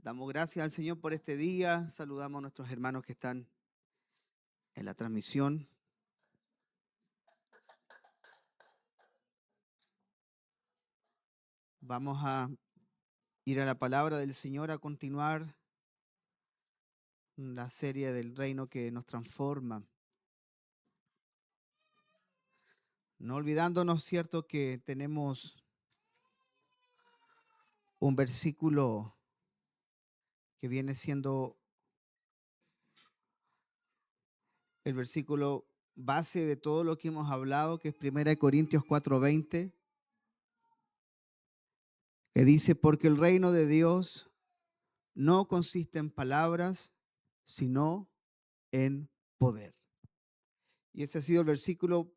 Damos gracias al Señor por este día. Saludamos a nuestros hermanos que están en la transmisión. Vamos a ir a la palabra del Señor a continuar la serie del reino que nos transforma. No olvidándonos, cierto, que tenemos un versículo que viene siendo el versículo base de todo lo que hemos hablado, que es 1 Corintios 4:20, que dice, porque el reino de Dios no consiste en palabras, sino en poder. Y ese ha sido el versículo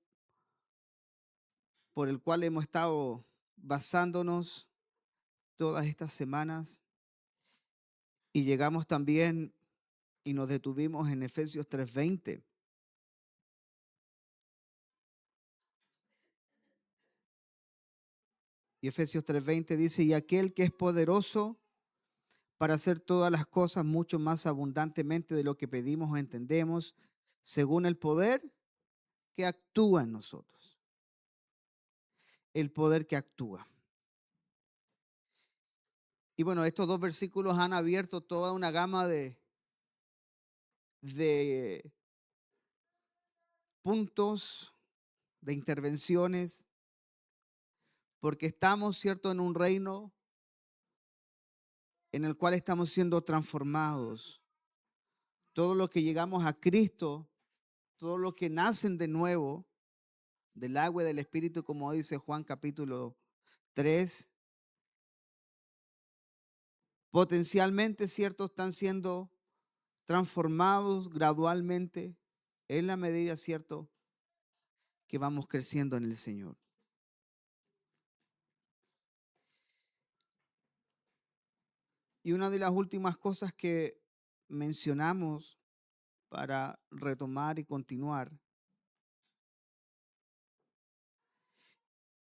por el cual hemos estado basándonos todas estas semanas. Y llegamos también y nos detuvimos en Efesios 3:20. Y Efesios 3:20 dice, y aquel que es poderoso para hacer todas las cosas mucho más abundantemente de lo que pedimos o entendemos, según el poder que actúa en nosotros. El poder que actúa. Y bueno, estos dos versículos han abierto toda una gama de puntos, de intervenciones, porque estamos, cierto, en un reino en el cual estamos siendo transformados. Todo lo que llegamos a Cristo, todo lo que nacen de nuevo, del agua y del Espíritu, como dice Juan capítulo 3, potencialmente, cierto, están siendo transformados gradualmente en la medida, cierto, que vamos creciendo en el Señor. Y una de las últimas cosas que mencionamos para retomar y continuar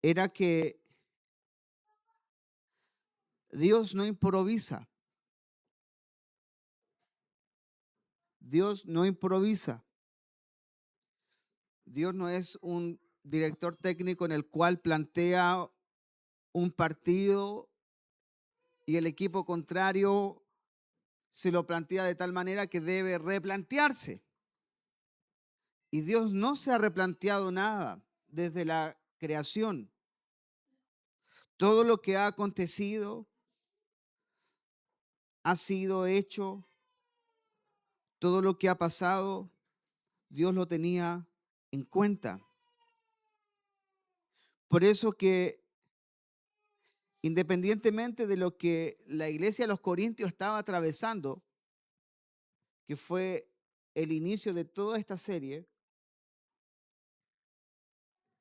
era que Dios no improvisa. Dios no improvisa. Dios no es un director técnico en el cual plantea un partido y el equipo contrario se lo plantea de tal manera que debe replantearse. Y Dios no se ha replanteado nada desde la creación. Todo lo que ha acontecido ha sido hecho, todo lo que ha pasado, Dios lo tenía en cuenta. Por eso que independientemente de lo que la iglesia de los Corintios estaba atravesando, que fue el inicio de toda esta serie,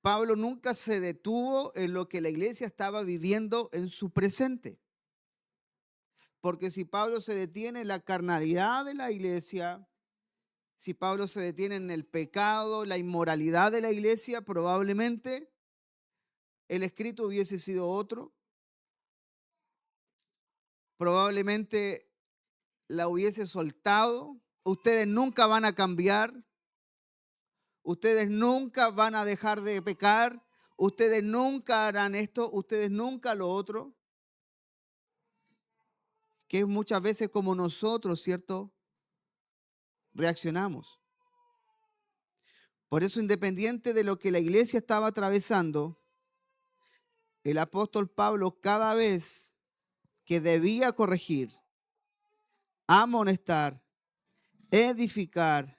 Pablo nunca se detuvo en lo que la iglesia estaba viviendo en su presente. Porque si Pablo se detiene en la carnalidad de la iglesia, si Pablo se detiene en el pecado, la inmoralidad de la iglesia, probablemente el escrito hubiese sido otro. Probablemente la hubiese soltado. Ustedes nunca van a cambiar. Ustedes nunca van a dejar de pecar. Ustedes nunca harán esto. Ustedes nunca lo otro. Que es muchas veces como nosotros, ¿cierto? Reaccionamos. Por eso, independiente de lo que la iglesia estaba atravesando, el apóstol Pablo cada vez que debía corregir, amonestar, edificar,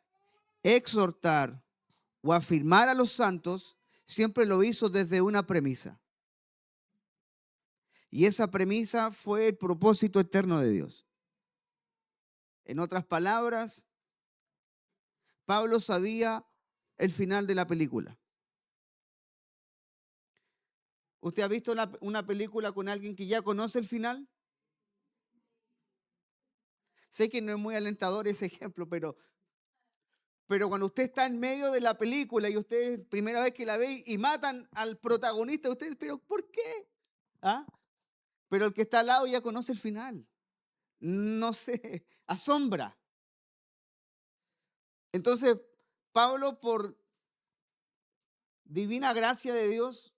exhortar o afirmar a los santos, siempre lo hizo desde una premisa. Y esa premisa fue el propósito eterno de Dios. En otras palabras, Pablo sabía el final de la película. ¿Usted ha visto una película con alguien que ya conoce el final? Sé que no es muy alentador ese ejemplo, pero cuando usted está en medio de la película y usted es primera vez que la ve y matan al protagonista, usted, pero ¿por qué? ¿Ah? Pero el que está al lado ya conoce el final. no sé, asombra. Entonces, Pablo, por divina gracia de Dios,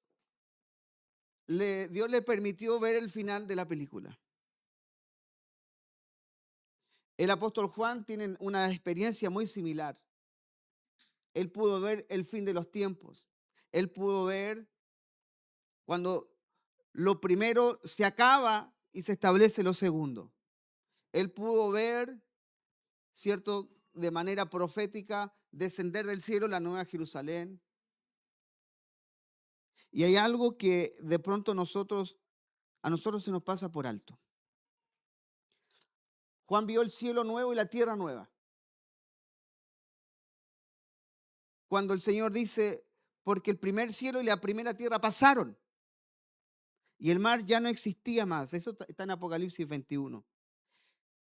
Dios le permitió ver el final de la película. El apóstol Juan tiene una experiencia muy similar. Él pudo ver el fin de los tiempos. Él pudo ver cuando lo primero se acaba y se establece lo segundo. Él pudo ver, ¿cierto?, de manera profética, descender del cielo la nueva Jerusalén. Y hay algo que de pronto a nosotros se nos pasa por alto. Juan vio el cielo nuevo y la tierra nueva. Cuando el Señor dice, porque el primer cielo y la primera tierra pasaron y el mar ya no existía más. Eso está en Apocalipsis 21.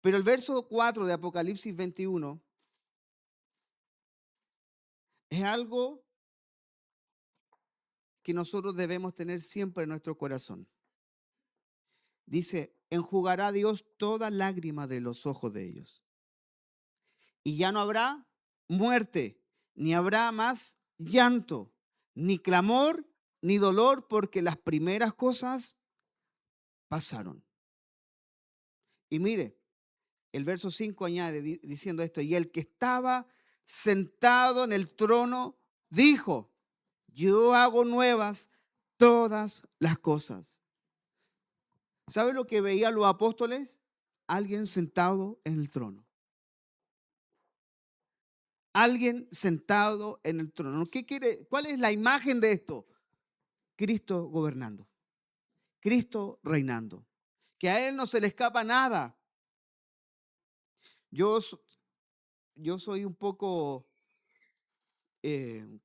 Pero el verso 4 de Apocalipsis 21 es algo que nosotros debemos tener siempre en nuestro corazón. Dice, enjugará Dios toda lágrima de los ojos de ellos. Y ya no habrá muerte, ni habrá más llanto, ni clamor, ni dolor, porque las primeras cosas pasaron. Y mire, el verso 5 añade diciendo esto, y el que estaba sentado en el trono dijo, yo hago nuevas todas las cosas. ¿Sabe lo que veían los apóstoles? Alguien sentado en el trono. Alguien sentado en el trono. ¿Qué quiere? ¿Cuál es la imagen de esto? Cristo gobernando. Cristo reinando. Que a Él no se le escapa nada. Yo, yo soy un poco, eh,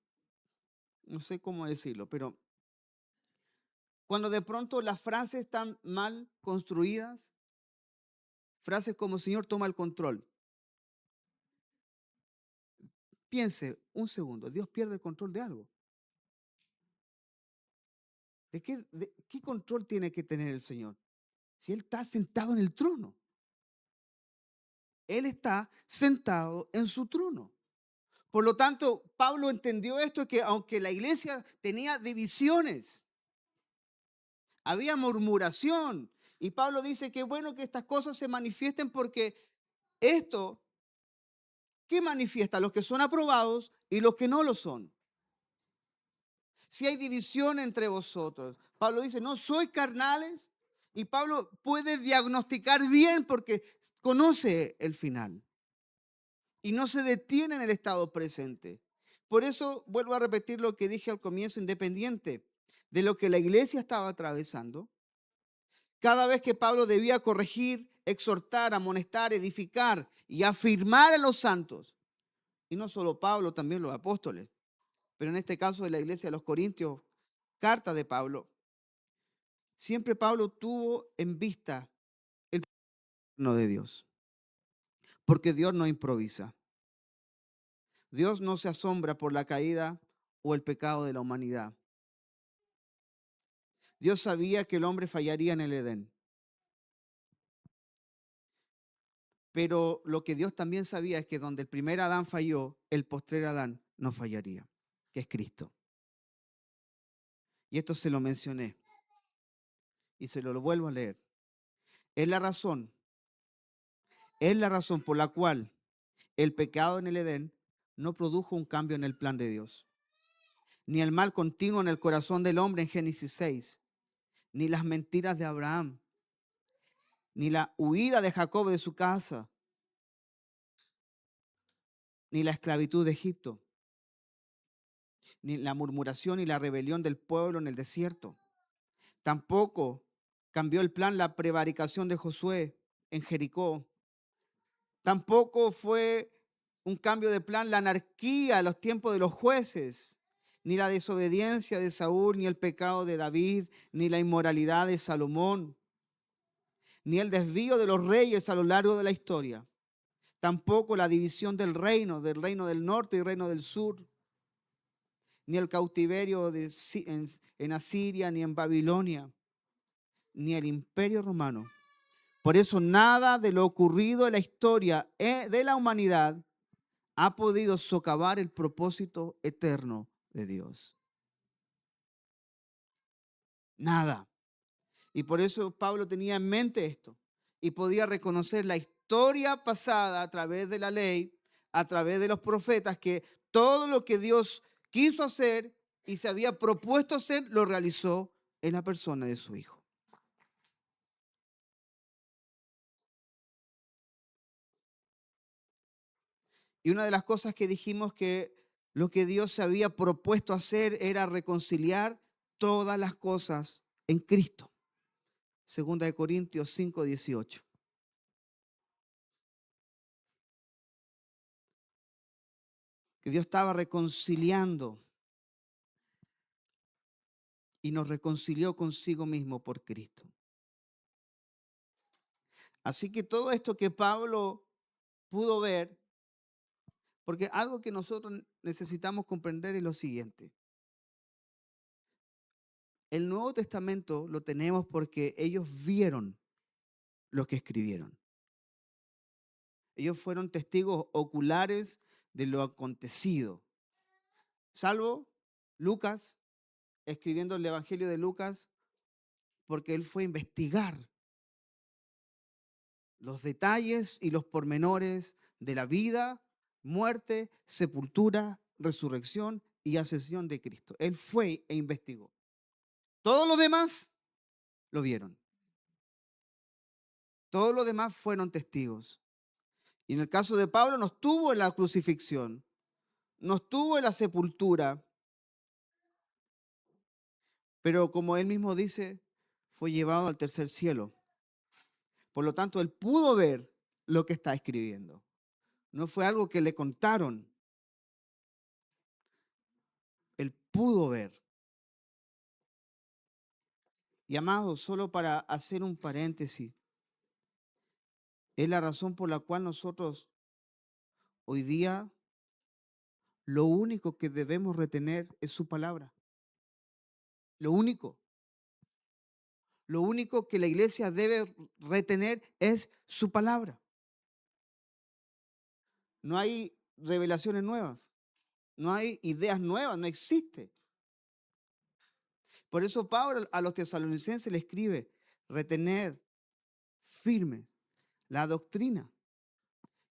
no sé cómo decirlo, pero cuando de pronto las frases están mal construidas, frases como Señor toma el control. Piense un segundo, Dios pierde el control de algo. De qué control tiene que tener el Señor? Si Él está sentado en el trono. Él está sentado en su trono. Por lo tanto, Pablo entendió esto, que aunque la iglesia tenía divisiones, había murmuración. Y Pablo dice que bueno que estas cosas se manifiesten porque esto, ¿qué manifiesta? Los que son aprobados y los que no lo son. Si hay división entre vosotros, Pablo dice, no sois carnales. Y Pablo puede diagnosticar bien porque conoce el final. Y no se detiene en el estado presente. Por eso vuelvo a repetir lo que dije al comienzo, independiente de lo que la iglesia estaba atravesando. Cada vez que Pablo debía corregir, exhortar, amonestar, edificar y afirmar a los santos, y no solo Pablo, también los apóstoles, pero en este caso de la iglesia de los Corintios, carta de Pablo, siempre Pablo tuvo en vista el plano de Dios, porque Dios no improvisa. Dios no se asombra por la caída o el pecado de la humanidad. Dios sabía que el hombre fallaría en el Edén. Pero lo que Dios también sabía es que donde el primer Adán falló, el postrer Adán no fallaría, que es Cristo. Y esto se lo mencioné y se lo vuelvo a leer. Es la razón, es la razón por la cual el pecado en el Edén no produjo un cambio en el plan de Dios, ni el mal continuo en el corazón del hombre en Génesis 6, ni las mentiras de Abraham, ni la huida de Jacob de su casa, ni la esclavitud de Egipto, ni la murmuración y la rebelión del pueblo en el desierto. Tampoco cambió el plan la prevaricación de Josué en Jericó. Tampoco fue un cambio de plan la anarquía en los tiempos de los jueces, ni la desobediencia de Saúl, ni el pecado de David, ni la inmoralidad de Salomón, ni el desvío de los reyes a lo largo de la historia. Tampoco la división del reino del norte y reino del sur, ni el cautiverio en Asiria, ni en Babilonia, ni el imperio romano Por eso nada de lo ocurrido en la historia de la humanidad ha podido socavar el propósito eterno de Dios. Nada. Y por eso Pablo tenía en mente esto y podía reconocer la historia pasada a través de la ley, a través de los profetas, que todo lo que Dios quiso hacer y se había propuesto hacer, lo realizó en la persona de su Hijo. Y una de las cosas que dijimos que lo que Dios se había propuesto hacer era reconciliar todas las cosas en Cristo. Segunda de Corintios 5:18. Que Dios estaba reconciliando y nos reconcilió consigo mismo por Cristo. Así que todo esto que Pablo pudo ver, porque algo que nosotros necesitamos comprender es lo siguiente. El Nuevo Testamento lo tenemos porque ellos vieron lo que escribieron. Ellos fueron testigos oculares de lo acontecido. Salvo Lucas, escribiendo el Evangelio de Lucas, porque él fue a investigar los detalles y los pormenores de la vida, muerte, sepultura, resurrección y ascensión de Cristo. Él fue e investigó. Todos los demás lo vieron. Todos los demás fueron testigos. Y en el caso de Pablo no estuvo en la crucifixión, no estuvo en la sepultura, pero como él mismo dice, fue llevado al tercer cielo. Por lo tanto, él pudo ver lo que está escribiendo. No fue algo que le contaron. Él pudo ver. Y amados, solo para hacer un paréntesis, es la razón por la cual nosotros hoy día lo único que debemos retener es su palabra. Lo único. Lo único que la iglesia debe retener es su palabra. No hay revelaciones nuevas. No hay ideas nuevas. No existe. Por eso Pablo a los tesalonicenses le escribe, retener firme la doctrina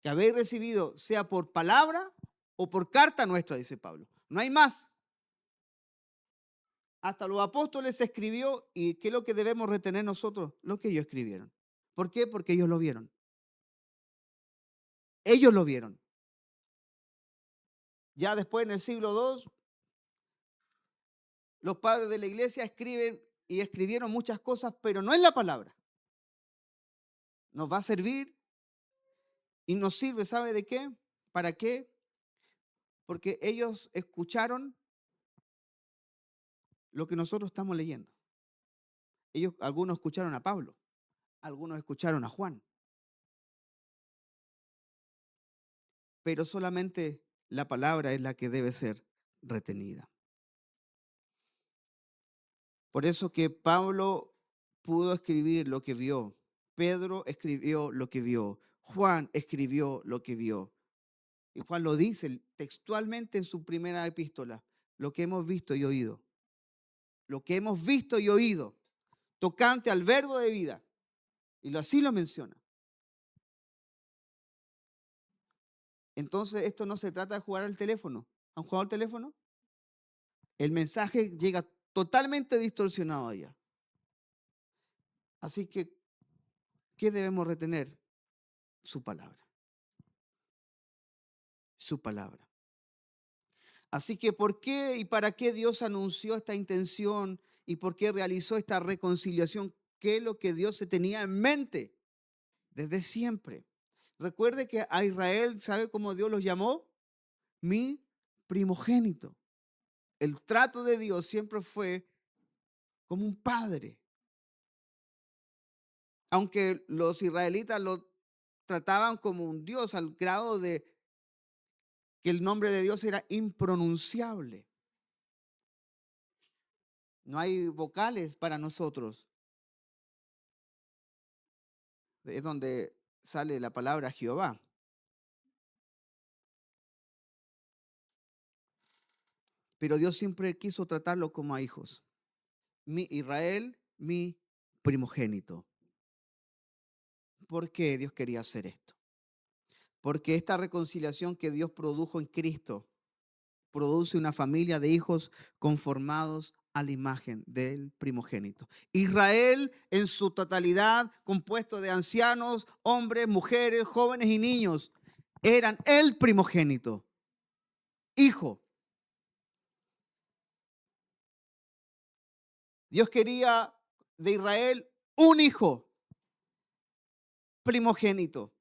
que habéis recibido, sea por palabra o por carta nuestra, dice Pablo. No hay más. Hasta los apóstoles se escribió y ¿qué es lo que debemos retener nosotros? Lo que ellos escribieron. ¿Por qué? Porque ellos lo vieron. Ellos lo vieron. Ya después en el siglo II, los padres de la iglesia escriben y escribieron muchas cosas, pero no es la palabra. Nos va a servir y nos sirve, ¿sabe de qué? ¿Para qué? Porque ellos escucharon lo que nosotros estamos leyendo. Algunos escucharon a Pablo, algunos escucharon a Juan, pero solamente la palabra es la que debe ser retenida. Por eso que Pablo pudo escribir lo que vio, Pedro escribió lo que vio, Juan escribió lo que vio. Y Juan lo dice textualmente en su primera epístola, lo que hemos visto y oído. Lo que hemos visto y oído, tocante al verbo de vida. Y así lo menciona. Entonces, esto no se trata de jugar al teléfono. ¿Han jugado al teléfono? El mensaje llega totalmente distorsionado allá. Así que, ¿qué debemos retener? Su palabra. Su palabra. Así que, ¿por qué y para qué Dios anunció esta intención y por qué realizó esta reconciliación? ¿Qué es lo que Dios se tenía en mente desde siempre? Recuerde que a Israel, ¿sabe cómo Dios los llamó? Mi primogénito. El trato de Dios siempre fue como un padre. Aunque los israelitas lo trataban como un Dios al grado de que el nombre de Dios era impronunciable. No hay vocales para nosotros. Es donde sale la palabra Jehová. Pero Dios siempre quiso tratarlo como a hijos. Mi Israel, mi primogénito. ¿Por qué Dios quería hacer esto? Porque esta reconciliación que Dios produjo en Cristo produce una familia de hijos conformados a la imagen del primogénito. Israel en su totalidad, compuesto de ancianos, hombres, mujeres, jóvenes y niños, eran el primogénito, hijo. Dios quería de Israel un hijo primogénito.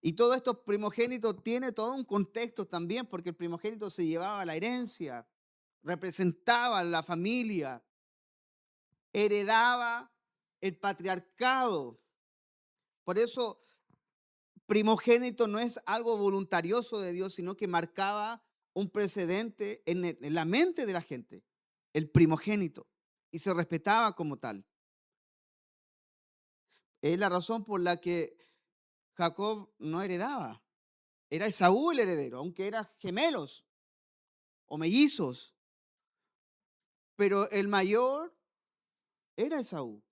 Y todo esto primogénito tiene todo un contexto también, porque el primogénito se llevaba la herencia, representaba la familia, heredaba el patriarcado. Por eso, primogénito no es algo voluntarioso de Dios, sino que marcaba un precedente en la mente de la gente, el primogénito, y se respetaba como tal. Es la razón por la que Jacob no heredaba. Era Esaú el heredero, aunque eran gemelos o mellizos, pero el mayor era Esaú.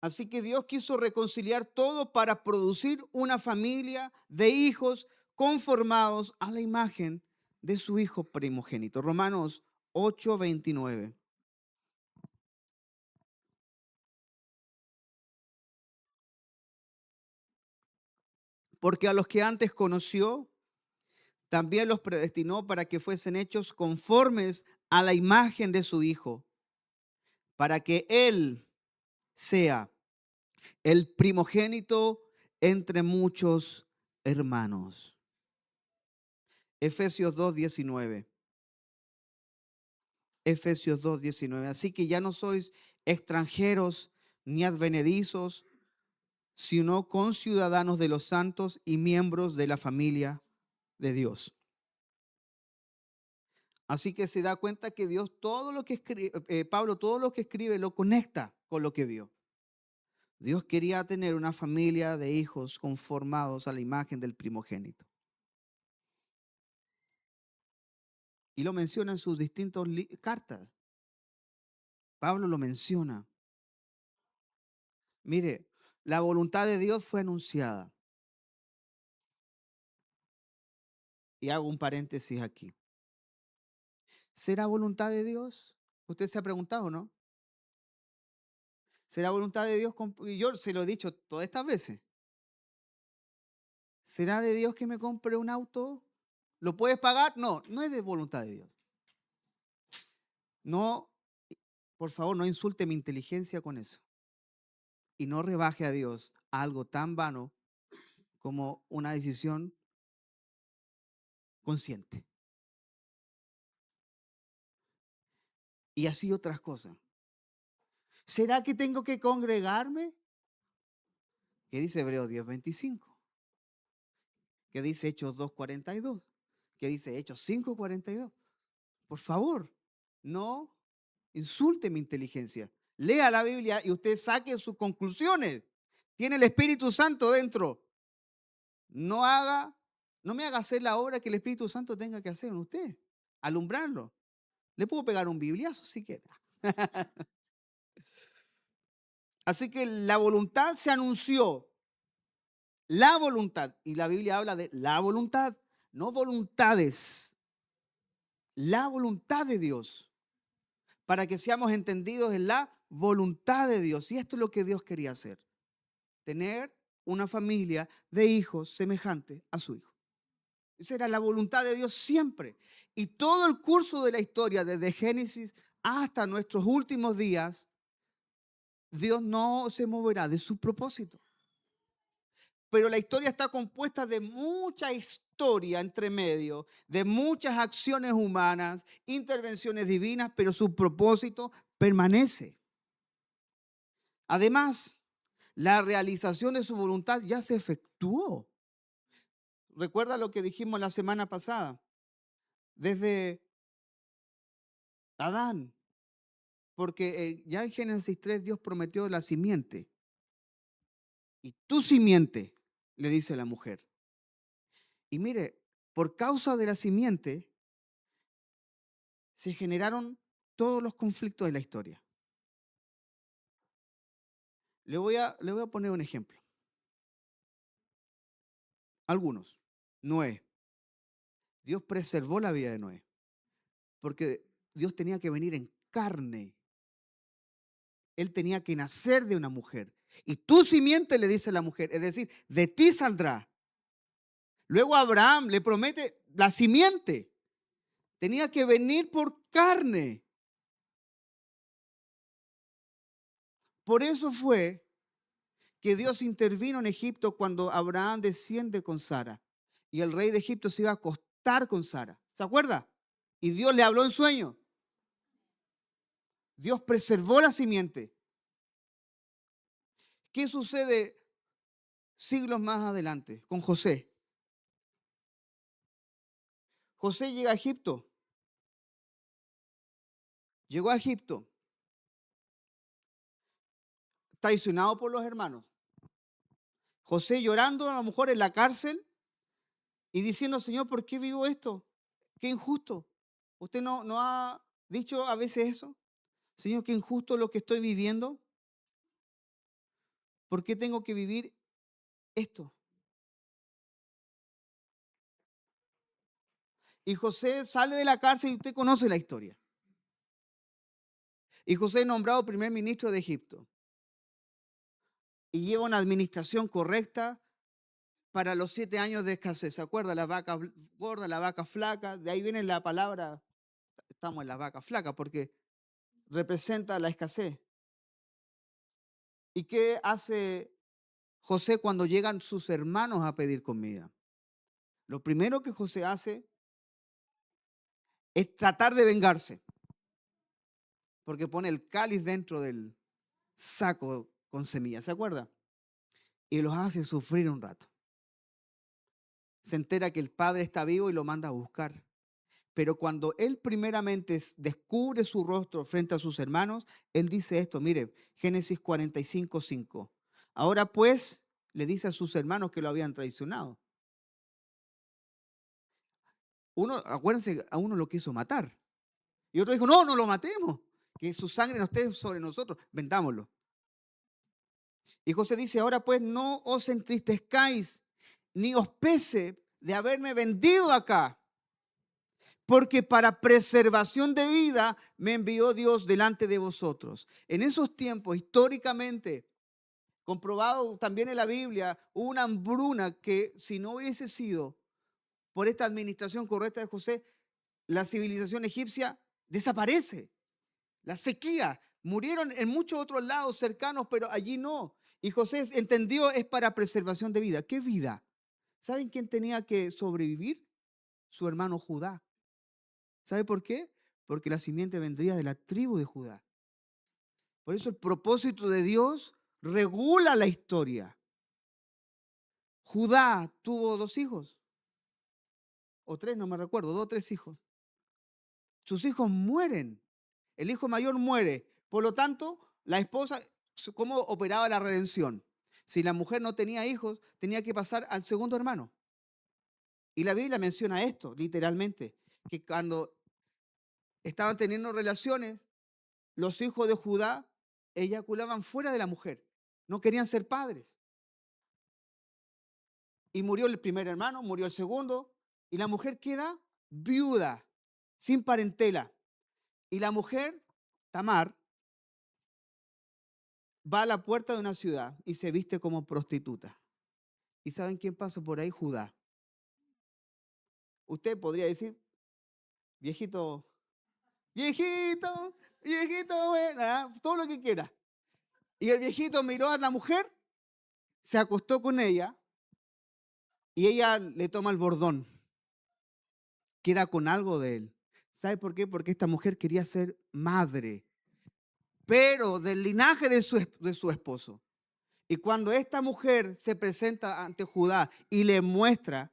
Así que Dios quiso reconciliar todo para producir una familia de hijos conformados a la imagen de su hijo primogénito. Romanos 8:29. Porque a los que antes conoció, también los predestinó para que fuesen hechos conformes a la imagen de su hijo, para que él sea el primogénito entre muchos hermanos. Efesios 2:19. Efesios 2:19. Así que ya no sois extranjeros ni advenedizos, sino conciudadanos de los santos y miembros de la familia de Dios. Así que se da cuenta que Dios todo lo que escribe, Pablo todo lo que escribe lo conecta con lo que vio. Dios quería tener una familia de hijos conformados a la imagen del primogénito. Y lo menciona en sus distintas cartas. Pablo lo menciona. Mire, la voluntad de Dios fue anunciada. Y hago un paréntesis aquí. ¿Será voluntad de Dios? Usted se ha preguntado, ¿no? ¿Será voluntad de Dios? Y yo se lo he dicho todas estas veces. ¿Será de Dios que me compre un auto? ¿Lo puedes pagar? No, no es de voluntad de Dios. No, por favor, no insulte mi inteligencia con eso. Y no rebaje a Dios a algo tan vano como una decisión consciente. Y así otras cosas. ¿Será que tengo que congregarme? ¿Qué dice Hebreos 10:25? ¿Qué dice Hechos 2:42? ¿Qué dice Hechos 5:42? Por favor, no insulte mi inteligencia. Lea la Biblia y usted saque sus conclusiones. Tiene el Espíritu Santo dentro. No haga, no me haga hacer la obra que el Espíritu Santo tenga que hacer en usted. Alumbrarlo. Le puedo pegar un bibliazo si quiere. Así que la voluntad se anunció. La voluntad. Y la Biblia habla de la voluntad, no voluntades. La voluntad de Dios. Para que seamos entendidos en la voluntad de Dios. Y esto es lo que Dios quería hacer. Tener una familia de hijos semejante a su hijo. Esa era la voluntad de Dios siempre. Y todo el curso de la historia, desde Génesis hasta nuestros últimos días, Dios no se moverá de su propósito. Pero la historia está compuesta de mucha historia entre medio, de muchas acciones humanas, intervenciones divinas, pero su propósito permanece. Además, la realización de su voluntad ya se efectuó. Recuerda lo que dijimos la semana pasada. Desde Adán Porque ya en Génesis 3 Dios prometió la simiente. Y tu simiente, le dice la mujer. Y mire, por causa de la simiente se generaron todos los conflictos de la historia. Le voy a poner un ejemplo. Algunos. Noé. Dios preservó la vida de Noé. Porque Dios tenía que venir en carne. Él tenía que nacer de una mujer. Y tu simiente, le dice la mujer, es decir, de ti saldrá. Luego Abraham le promete la simiente. Tenía que venir por carne. Por eso fue que Dios intervino en Egipto cuando Abraham desciende con Sara. Y el rey de Egipto se iba a acostar con Sara. ¿Se acuerda? Y Dios le habló en sueño. Dios preservó la simiente. ¿Qué sucede siglos más adelante con José? José llega a Egipto. Llegó a Egipto traicionado por los hermanos. José llorando a lo mejor en la cárcel y diciendo, Señor, ¿por qué vivo esto? Qué injusto. ¿Usted no ha dicho a veces eso? Señor, qué injusto lo que estoy viviendo. ¿Por qué tengo que vivir esto? Y José sale de la cárcel y usted conoce la historia. Y José es nombrado primer ministro de Egipto. Y lleva una administración correcta para los 7 años de escasez. ¿Se acuerda? La vaca gorda, la vaca flaca. De ahí viene la palabra, estamos en la vaca flaca, porque representa la escasez. ¿Y qué hace José cuando llegan sus hermanos a pedir comida? Lo primero que José hace es tratar de vengarse, porque pone el cáliz dentro del saco con semillas, ¿se acuerda? Y los hace sufrir un rato. Se entera que el padre está vivo y lo manda a buscar. Pero cuando él primeramente descubre su rostro frente a sus hermanos, él dice esto, mire, Génesis 45:5. Ahora pues, le dice a sus hermanos que lo habían traicionado. Uno, acuérdense, a uno lo quiso matar. Y otro dijo, no, no lo matemos, que su sangre no esté sobre nosotros, vendámoslo. Y José dice, ahora pues no os entristezcáis, ni os pese de haberme vendido acá, porque para preservación de vida me envió Dios delante de vosotros. En esos tiempos, históricamente, comprobado también en la Biblia, hubo una hambruna que si no hubiese sido por esta administración correcta de José, la civilización egipcia desaparece. La sequía, murieron en muchos otros lados cercanos, pero allí no. Y José entendió es para preservación de vida. ¿Qué vida? ¿Saben quién tenía que sobrevivir? Su hermano Judá. ¿Sabe por qué? Porque la simiente vendría de la tribu de Judá. Por eso el propósito de Dios regula la historia. Judá tuvo 2 hijos, o 3, no me recuerdo, 2 o 3 hijos. Sus hijos mueren. El hijo mayor muere. Por lo tanto, la esposa, ¿cómo operaba la redención? Si la mujer no tenía hijos, tenía que pasar al segundo hermano. Y la Biblia menciona esto, literalmente, que cuando estaban teniendo relaciones, los hijos de Judá eyaculaban fuera de la mujer. No querían ser padres. Y murió el primer hermano, murió el segundo, y la mujer queda viuda, sin parentela. Y la mujer, Tamar, va a la puerta de una ciudad y se viste como prostituta. ¿Y saben quién pasa por ahí? Judá. Usted podría decir, viejito, viejito, viejito, bueno, todo lo que quiera. Y el viejito miró a la mujer, se acostó con ella y ella le toma el bordón. Queda con algo de él. ¿Sabe por qué? Porque esta mujer quería ser madre, pero del linaje de su esposo. Y cuando esta mujer se presenta ante Judá y le muestra,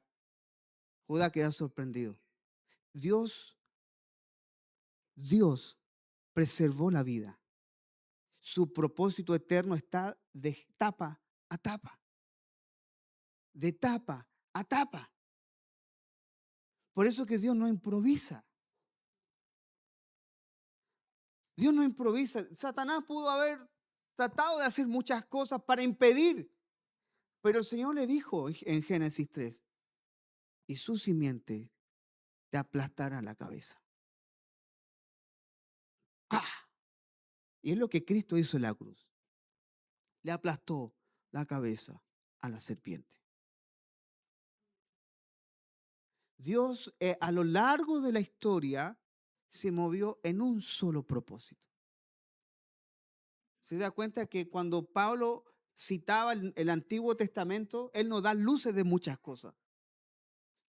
Judá queda sorprendido. Dios preservó la vida. Su propósito eterno está de tapa a tapa, de tapa a tapa. Por eso que Dios no improvisa. Dios no improvisa. Satanás pudo haber tratado de hacer muchas cosas para impedir, pero el Señor le dijo en Génesis 3, y su simiente te aplastará la cabeza. ¡Pah! Y es lo que Cristo hizo en la cruz. Le aplastó la cabeza a la serpiente. Dios a lo largo de la historia se movió en un solo propósito. Se da cuenta que cuando Pablo citaba el Antiguo Testamento, él nos da luces de muchas cosas.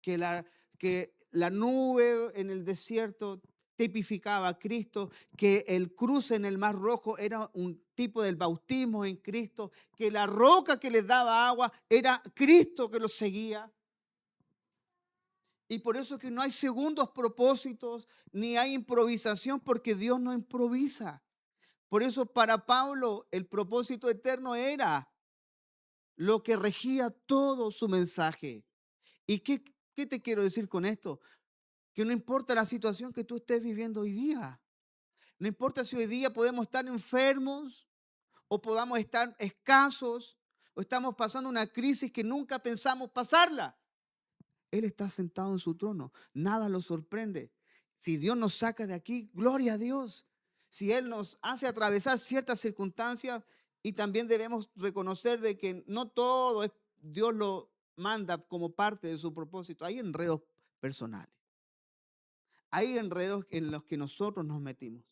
Que la nube en el desierto tipificaba a Cristo, que el cruce en el Mar Rojo era un tipo del bautismo en Cristo, que la roca que les daba agua era Cristo que los seguía. Y por eso que no hay segundos propósitos, ni hay improvisación, porque Dios no improvisa. Por eso para Pablo el propósito eterno era lo que regía todo su mensaje. ¿Y qué te quiero decir con esto? Que no importa la situación que tú estés viviendo hoy día. No importa si hoy día podemos estar enfermos o podamos estar escasos o estamos pasando una crisis que nunca pensamos pasarla. Él está sentado en su trono. Nada lo sorprende. Si Dios nos saca de aquí, gloria a Dios. Si Él nos hace atravesar ciertas circunstancias, y también debemos reconocer de que no todo es, Dios lo manda como parte de su propósito. Hay enredos personales. Hay enredos en los que nosotros nos metimos.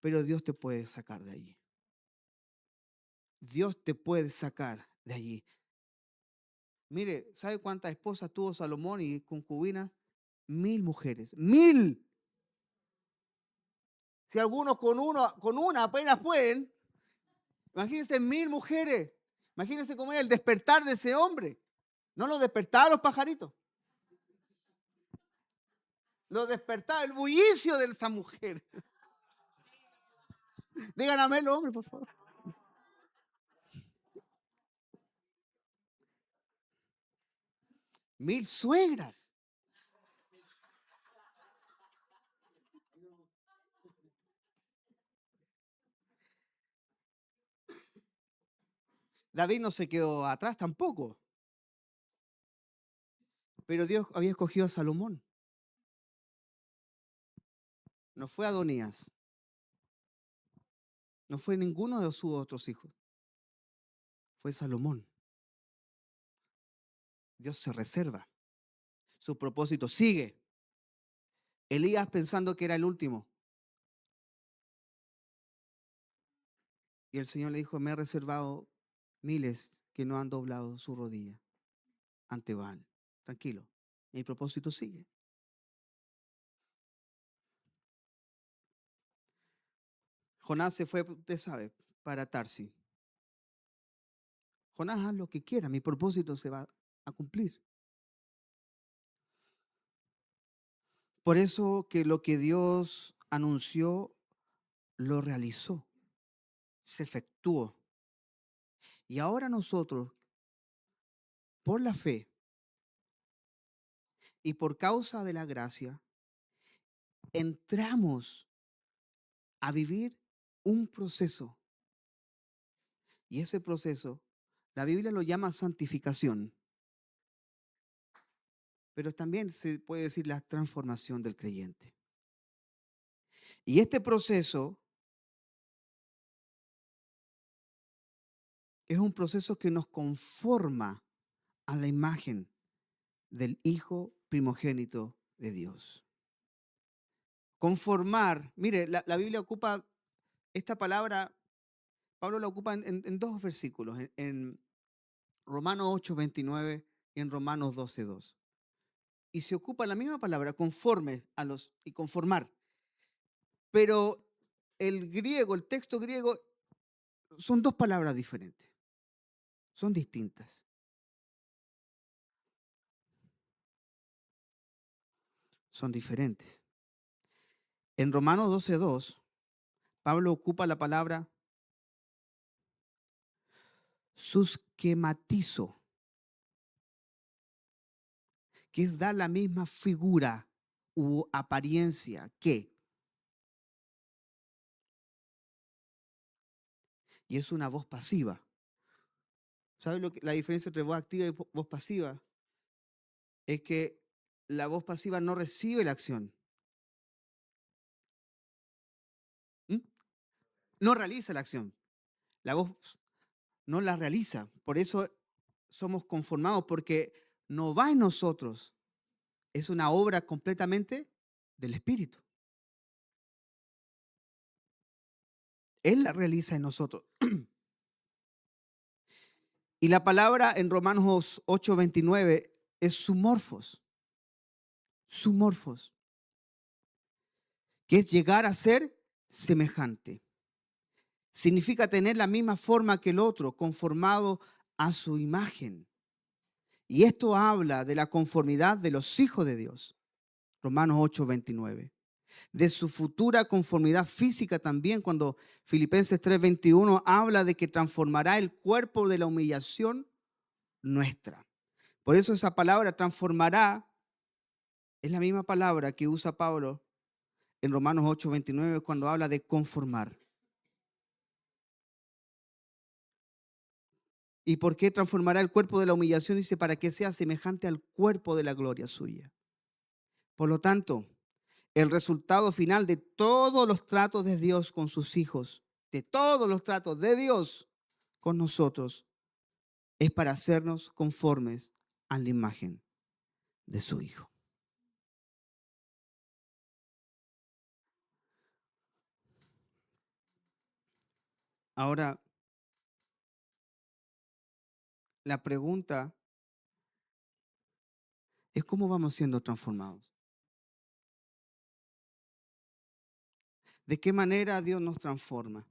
Pero Dios te puede sacar de allí. Dios te puede sacar de allí. Mire, ¿sabe cuántas esposas tuvo Salomón y concubinas? 1000 mujeres. 1000. Si algunos con una apenas pueden, imagínense 1000 mujeres. Imagínense cómo era el despertar de ese hombre. No lo despertaba los pajaritos. Lo despertaba el bullicio de esa mujer. Digan amén los hombres, por favor. 1000 suegras. David no se quedó atrás tampoco. Pero Dios había escogido a Salomón. No fue Adonías. No fue ninguno de sus otros hijos. Fue Salomón. Dios se reserva. Su propósito sigue. Elías pensando que era el último. Y el Señor le dijo, me he reservado miles que no han doblado su rodilla ante Baal. Tranquilo, mi propósito sigue. Jonás se fue, usted sabe, para Tarsis. Jonás, haz lo que quiera, mi propósito se va a cumplir. Por eso que lo que Dios anunció, lo realizó, se efectuó. Y ahora nosotros, por la fe y por causa de la gracia, entramos a vivir un proceso. Y ese proceso, la Biblia lo llama santificación, pero también se puede decir la transformación del creyente. Y este proceso es un proceso que nos conforma a la imagen del Hijo primogénito de Dios. Conformar, mire, la Biblia ocupa esta palabra, Pablo la ocupa en dos versículos, en Romanos 8:29 y en Romanos 12:2. Y se ocupa la misma palabra, conforme a los, y conformar. Pero el griego, el texto griego, son dos palabras diferentes. Son distintas. Son diferentes. En Romanos 12:2, Pablo ocupa la palabra susquematizo, que es dar la misma figura u apariencia que, y es una voz pasiva. ¿Sabes la diferencia entre voz activa y voz pasiva? Es que la voz pasiva no recibe la acción, ¿m? No realiza la acción. La voz no la realiza. Por eso somos conformados, porque no va en nosotros. Es una obra completamente del Espíritu. Él la realiza en nosotros. Y la palabra en Romanos 8:29 es sumorfos, que es llegar a ser semejante. Significa tener la misma forma que el otro, conformado a su imagen. Y esto habla de la conformidad de los hijos de Dios. Romanos 8:29. De su futura conformidad física también, cuando Filipenses 3:21 habla de que transformará el cuerpo de la humillación nuestra. Por eso esa palabra transformará es la misma palabra que usa Pablo en Romanos 8:29 cuando habla de conformar. ¿Y por qué transformará el cuerpo de la humillación? Dice, para que sea semejante al cuerpo de la gloria suya. Por lo tanto, el resultado final de todos los tratos de Dios con sus hijos, de todos los tratos de Dios con nosotros, es para hacernos conformes a la imagen de su Hijo. Ahora, la pregunta es cómo vamos siendo transformados. ¿De qué manera Dios nos transforma?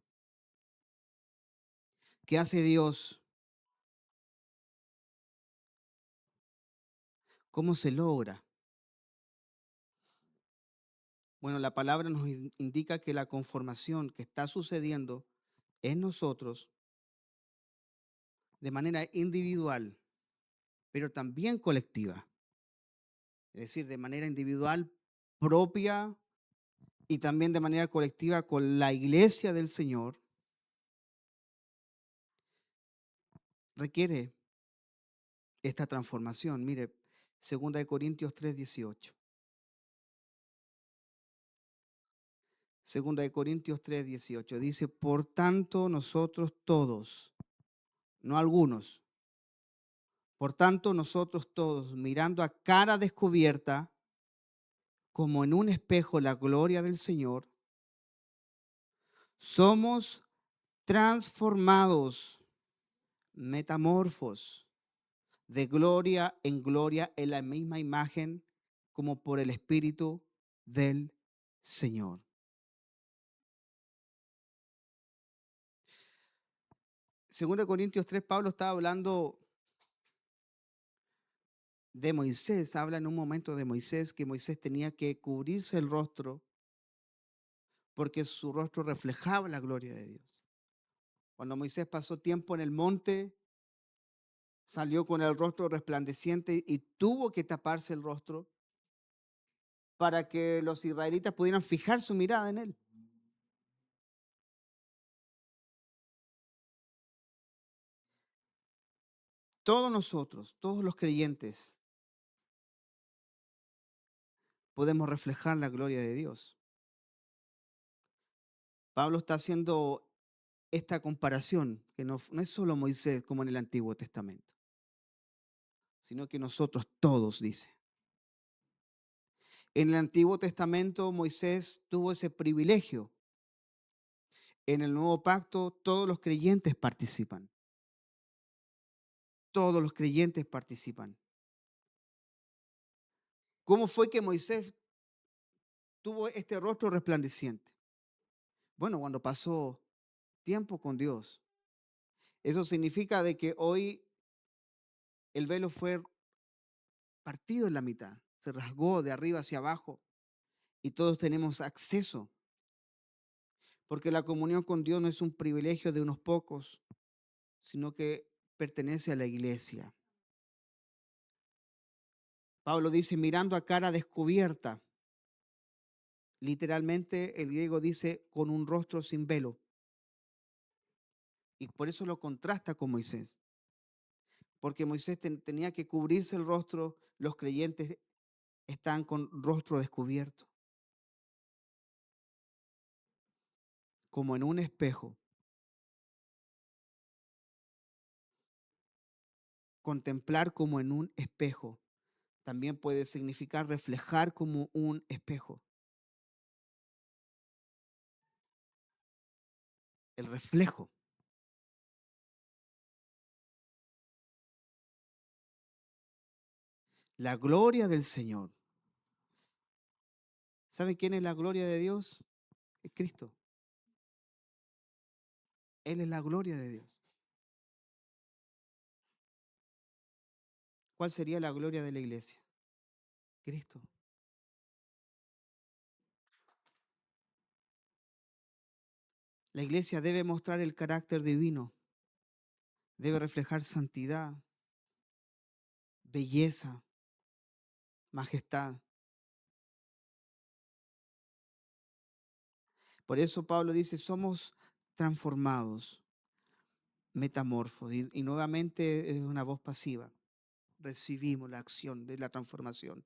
¿Qué hace Dios? ¿Cómo se logra? Bueno, la palabra nos indica que la conformación que está sucediendo en nosotros de manera individual, pero también colectiva. Es decir, de manera individual propia y también de manera colectiva con la iglesia del Señor, requiere esta transformación. Mire, 2 Corintios 3:18. 2 Corintios 3:18 dice, por tanto nosotros todos, no algunos, por tanto nosotros todos, mirando a cara descubierta, como en un espejo la gloria del Señor, somos transformados, metamorfos, de gloria en gloria en la misma imagen como por el Espíritu del Señor. 2 Corintios 3, Pablo estaba hablando de Moisés, habla en un momento de Moisés, que Moisés tenía que cubrirse el rostro porque su rostro reflejaba la gloria de Dios. Cuando Moisés pasó tiempo en el monte, salió con el rostro resplandeciente y tuvo que taparse el rostro para que los israelitas pudieran fijar su mirada en él. Todos nosotros, todos los creyentes, podemos reflejar la gloria de Dios. Pablo está haciendo esta comparación, que no es solo Moisés como en el Antiguo Testamento, sino que nosotros todos, dice. En el Antiguo Testamento Moisés tuvo ese privilegio. En el Nuevo Pacto todos los creyentes participan. Todos los creyentes participan. ¿Cómo fue que Moisés tuvo este rostro resplandeciente? Bueno, cuando pasó tiempo con Dios. Eso significa de que hoy el velo fue partido en la mitad, se rasgó de arriba hacia abajo y todos tenemos acceso. Porque la comunión con Dios no es un privilegio de unos pocos, sino que pertenece a la iglesia. Pablo dice, mirando a cara descubierta. Literalmente el griego dice con un rostro sin velo. Y por eso lo contrasta con Moisés. Porque Moisés tenía que cubrirse el rostro, los creyentes están con rostro descubierto, como en un espejo. Contemplar como en un espejo también puede significar reflejar como un espejo. El reflejo. La gloria del Señor. ¿Sabe quién es la gloria de Dios? Es Cristo. Él es la gloria de Dios. ¿Cuál sería la gloria de la iglesia? Cristo. La iglesia debe mostrar el carácter divino, debe reflejar santidad, belleza, majestad. Por eso Pablo dice, somos transformados, metamorfos. Y nuevamente es una voz pasiva. Recibimos la acción de la transformación.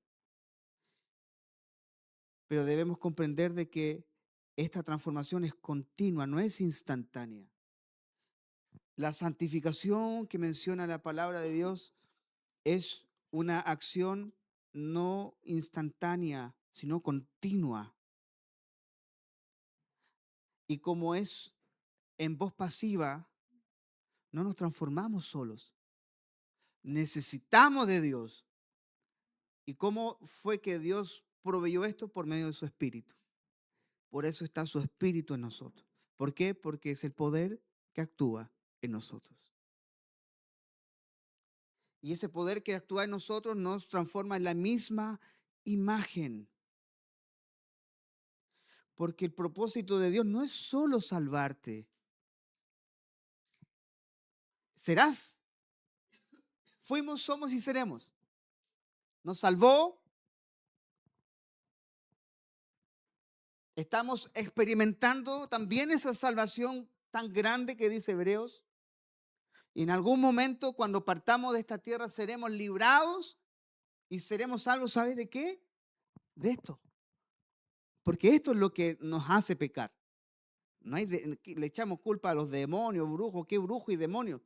Pero debemos comprender de que esta transformación es continua, no es instantánea. La santificación que menciona la palabra de Dios es una acción no instantánea, sino continua. Y como es en voz pasiva, no nos transformamos solos. Necesitamos de Dios. ¿Y cómo fue que Dios proveyó esto? Por medio de su Espíritu. Por eso está su Espíritu en nosotros. ¿Por qué? Porque es el poder que actúa en nosotros. Y ese poder que actúa en nosotros nos transforma en la misma imagen. Porque el propósito de Dios no es solo salvarte. Serás, fuimos, somos y seremos. Nos salvó. Estamos experimentando también esa salvación tan grande que dice Hebreos. Y en algún momento, cuando partamos de esta tierra, seremos librados y seremos salvos, ¿sabes de qué? De esto. Porque esto es lo que nos hace pecar. No hay le echamos culpa a los demonios, brujos, ¿qué brujo y demonios?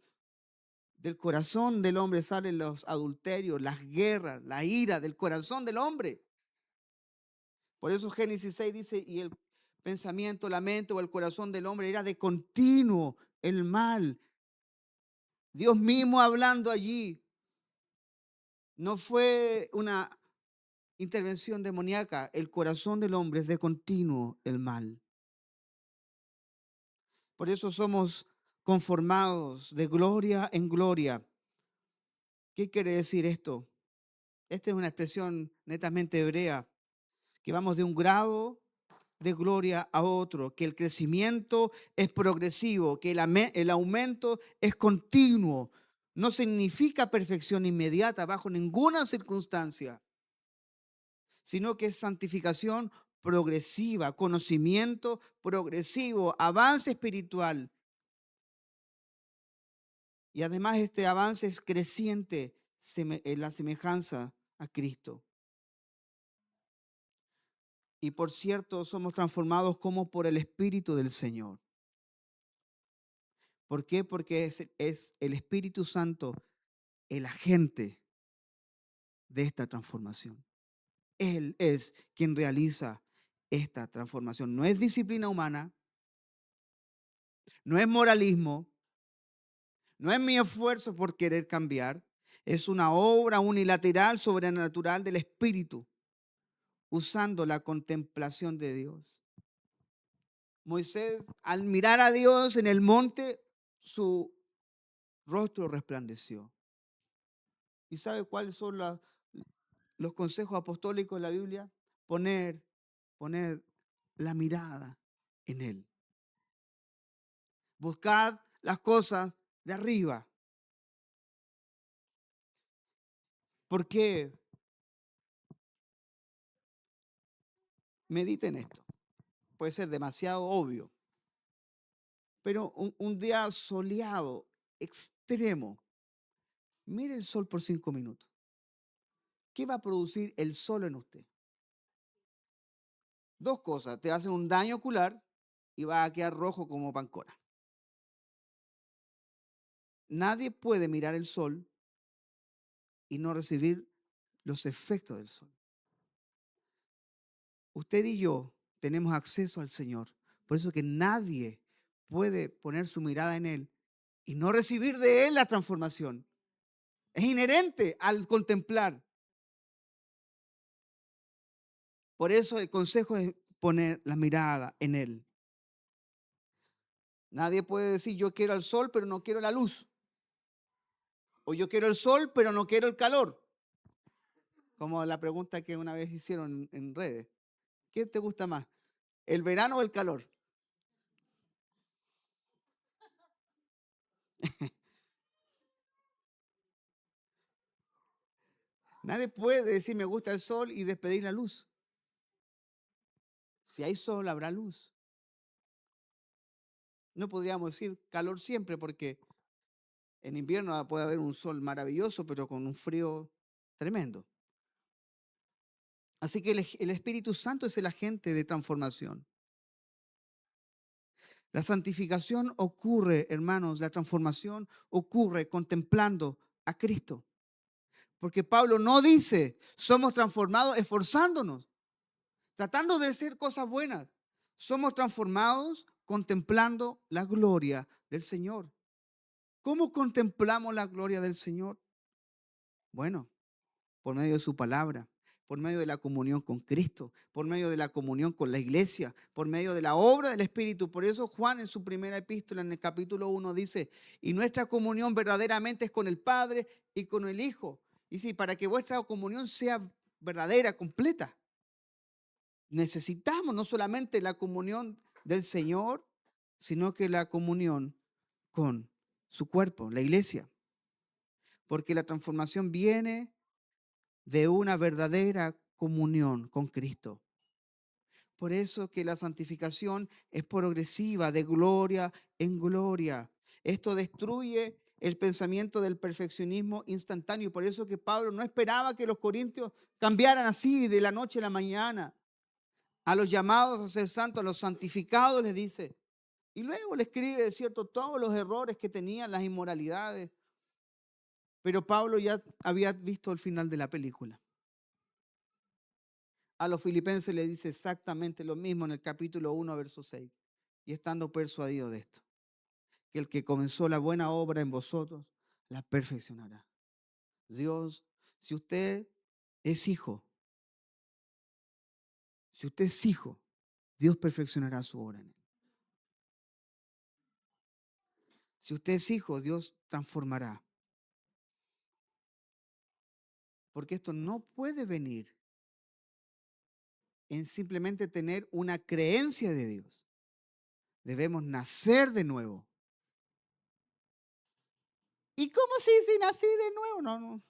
Del corazón del hombre salen los adulterios, las guerras, la ira del corazón del hombre. Por eso Génesis 6 dice, y el pensamiento, la mente o el corazón del hombre era de continuo el mal. Dios mismo hablando allí. No fue una intervención demoníaca. El corazón del hombre es de continuo el mal. Por eso somos conformados de gloria en gloria. ¿Qué quiere decir esto? Esta es una expresión netamente hebrea, que vamos de un grado de gloria a otro, que el crecimiento es progresivo, que el aumento es continuo. No significa perfección inmediata bajo ninguna circunstancia, sino que es santificación progresiva, conocimiento progresivo, avance espiritual. Y además este avance es creciente en la semejanza a Cristo. Y por cierto, somos transformados como por el Espíritu del Señor. ¿Por qué? Porque es el Espíritu Santo el agente de esta transformación. Él es quien realiza esta transformación. No es disciplina humana, no es moralismo, no es mi esfuerzo por querer cambiar. Es una obra unilateral, sobrenatural del Espíritu, usando la contemplación de Dios. Moisés, al mirar a Dios en el monte, su rostro resplandeció. ¿Y sabe cuáles son los consejos apostólicos de la Biblia? Poner la mirada en Él. Buscad las cosas de arriba. ¿Por qué? Mediten esto. Puede ser demasiado obvio, pero un día soleado, extremo, mire el sol por 5 minutos. ¿Qué va a producir el sol en usted? Dos cosas, te va a hacer un daño ocular y va a quedar rojo como pancora. Nadie puede mirar el sol y no recibir los efectos del sol. Usted y yo tenemos acceso al Señor. Por eso que nadie puede poner su mirada en Él y no recibir de Él la transformación. Es inherente al contemplar. Por eso el consejo es poner la mirada en Él. Nadie puede decir yo quiero el sol pero no quiero la luz. O yo quiero el sol pero no quiero el calor. Como la pregunta que una vez hicieron en redes. ¿Qué te gusta más? ¿El verano o el calor? Nadie puede decir me gusta el sol y despedir la luz. Si hay sol, habrá luz. No podríamos decir calor siempre porque en invierno puede haber un sol maravilloso, pero con un frío tremendo. Así que el Espíritu Santo es el agente de transformación. La santificación ocurre, hermanos, la transformación ocurre contemplando a Cristo. Porque Pablo no dice, somos transformados esforzándonos, tratando de hacer cosas buenas. Somos transformados contemplando la gloria del Señor. ¿Cómo contemplamos la gloria del Señor? Bueno, por medio de su palabra, por medio de la comunión con Cristo, por medio de la comunión con la iglesia, por medio de la obra del Espíritu. Por eso Juan en su primera epístola, en el capítulo 1, dice, y nuestra comunión verdaderamente es con el Padre y con el Hijo. Y sí, para que vuestra comunión sea verdadera, completa, necesitamos no solamente la comunión del Señor, sino que la comunión con su cuerpo, la iglesia. Porque la transformación viene de una verdadera comunión con Cristo. Por eso que la santificación es progresiva, de gloria en gloria. Esto destruye el pensamiento del perfeccionismo instantáneo. Por eso que Pablo no esperaba que los corintios cambiaran así de la noche a la mañana. A los llamados a ser santos, a los santificados les dice. Y luego le escribe, es cierto, todos los errores que tenían, las inmoralidades. Pero Pablo ya había visto el final de la película. A los filipenses le dice exactamente lo mismo en el capítulo 1, verso 6. Y estando persuadido de esto, que el que comenzó la buena obra en vosotros, la perfeccionará. Dios, si usted es hijo, si usted es hijo, Dios perfeccionará su obra en él. Si usted es hijo, Dios transformará. Porque esto no puede venir en simplemente tener una creencia de Dios. Debemos nacer de nuevo. ¿Y cómo si nací de nuevo? No.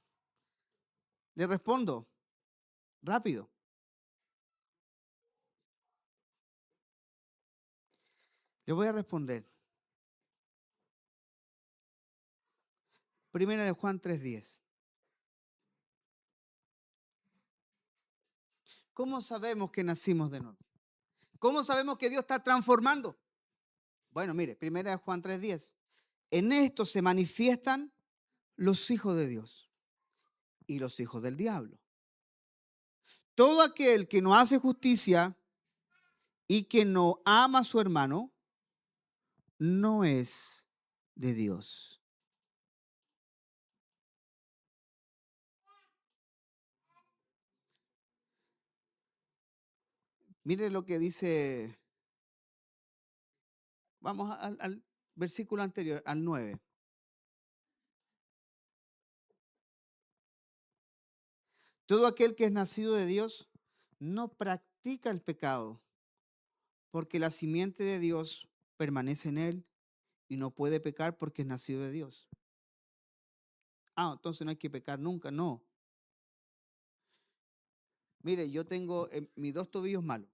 Le respondo rápido. Le voy a responder. Primera de Juan 3:10. ¿Cómo sabemos que nacimos de nuevo? ¿Cómo sabemos que Dios está transformando? Bueno, mire, primera de Juan 3:10. En esto se manifiestan los hijos de Dios y los hijos del diablo. Todo aquel que no hace justicia y que no ama a su hermano, no es de Dios. Mire lo que dice, vamos al versículo anterior, al 9. Todo aquel que es nacido de Dios no practica el pecado, porque la simiente de Dios permanece en él y no puede pecar porque es nacido de Dios. Ah, entonces no hay que pecar nunca, no. Mire, yo tengo mis dos tobillos malos.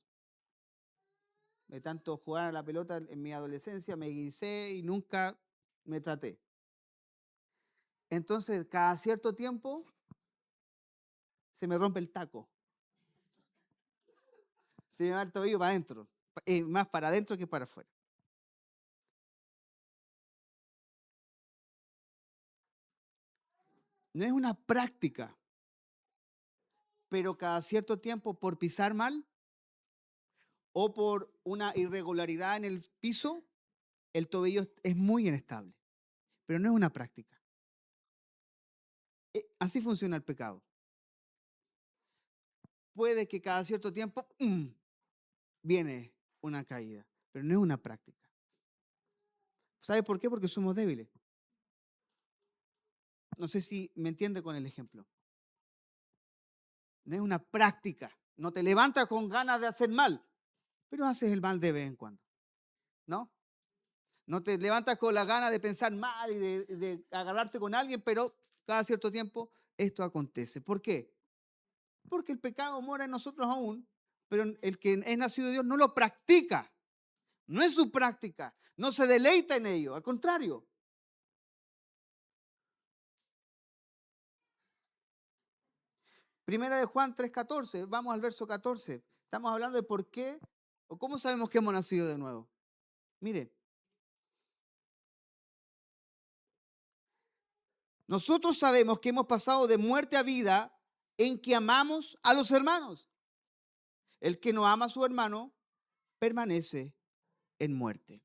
De tanto jugar a la pelota en mi adolescencia, me guisé y nunca me traté. Entonces, cada cierto tiempo se me rompe el taco. Se me va el tobillo para adentro. Más para adentro que para afuera. No es una práctica, pero cada cierto tiempo por pisar mal o por una irregularidad en el piso, el tobillo es muy inestable. Pero no es una práctica. Así funciona el pecado. Puede que cada cierto tiempo viene una caída, pero no es una práctica. ¿Sabe por qué? Porque somos débiles. No sé si me entiende con el ejemplo. No es una práctica. No te levantas con ganas de hacer mal, pero haces el mal de vez en cuando. ¿No? No te levantas con la gana de pensar mal y de agarrarte con alguien, pero cada cierto tiempo esto acontece. ¿Por qué? Porque el pecado mora en nosotros aún, pero el que es nacido de Dios no lo practica. No es su práctica. No se deleita en ello. Al contrario. Primera de Juan 3:14. Vamos al verso 14. Estamos hablando de por qué o cómo sabemos que hemos nacido de nuevo. Mire, nosotros sabemos que hemos pasado de muerte a vida en que amamos a los hermanos. El que no ama a su hermano permanece en muerte.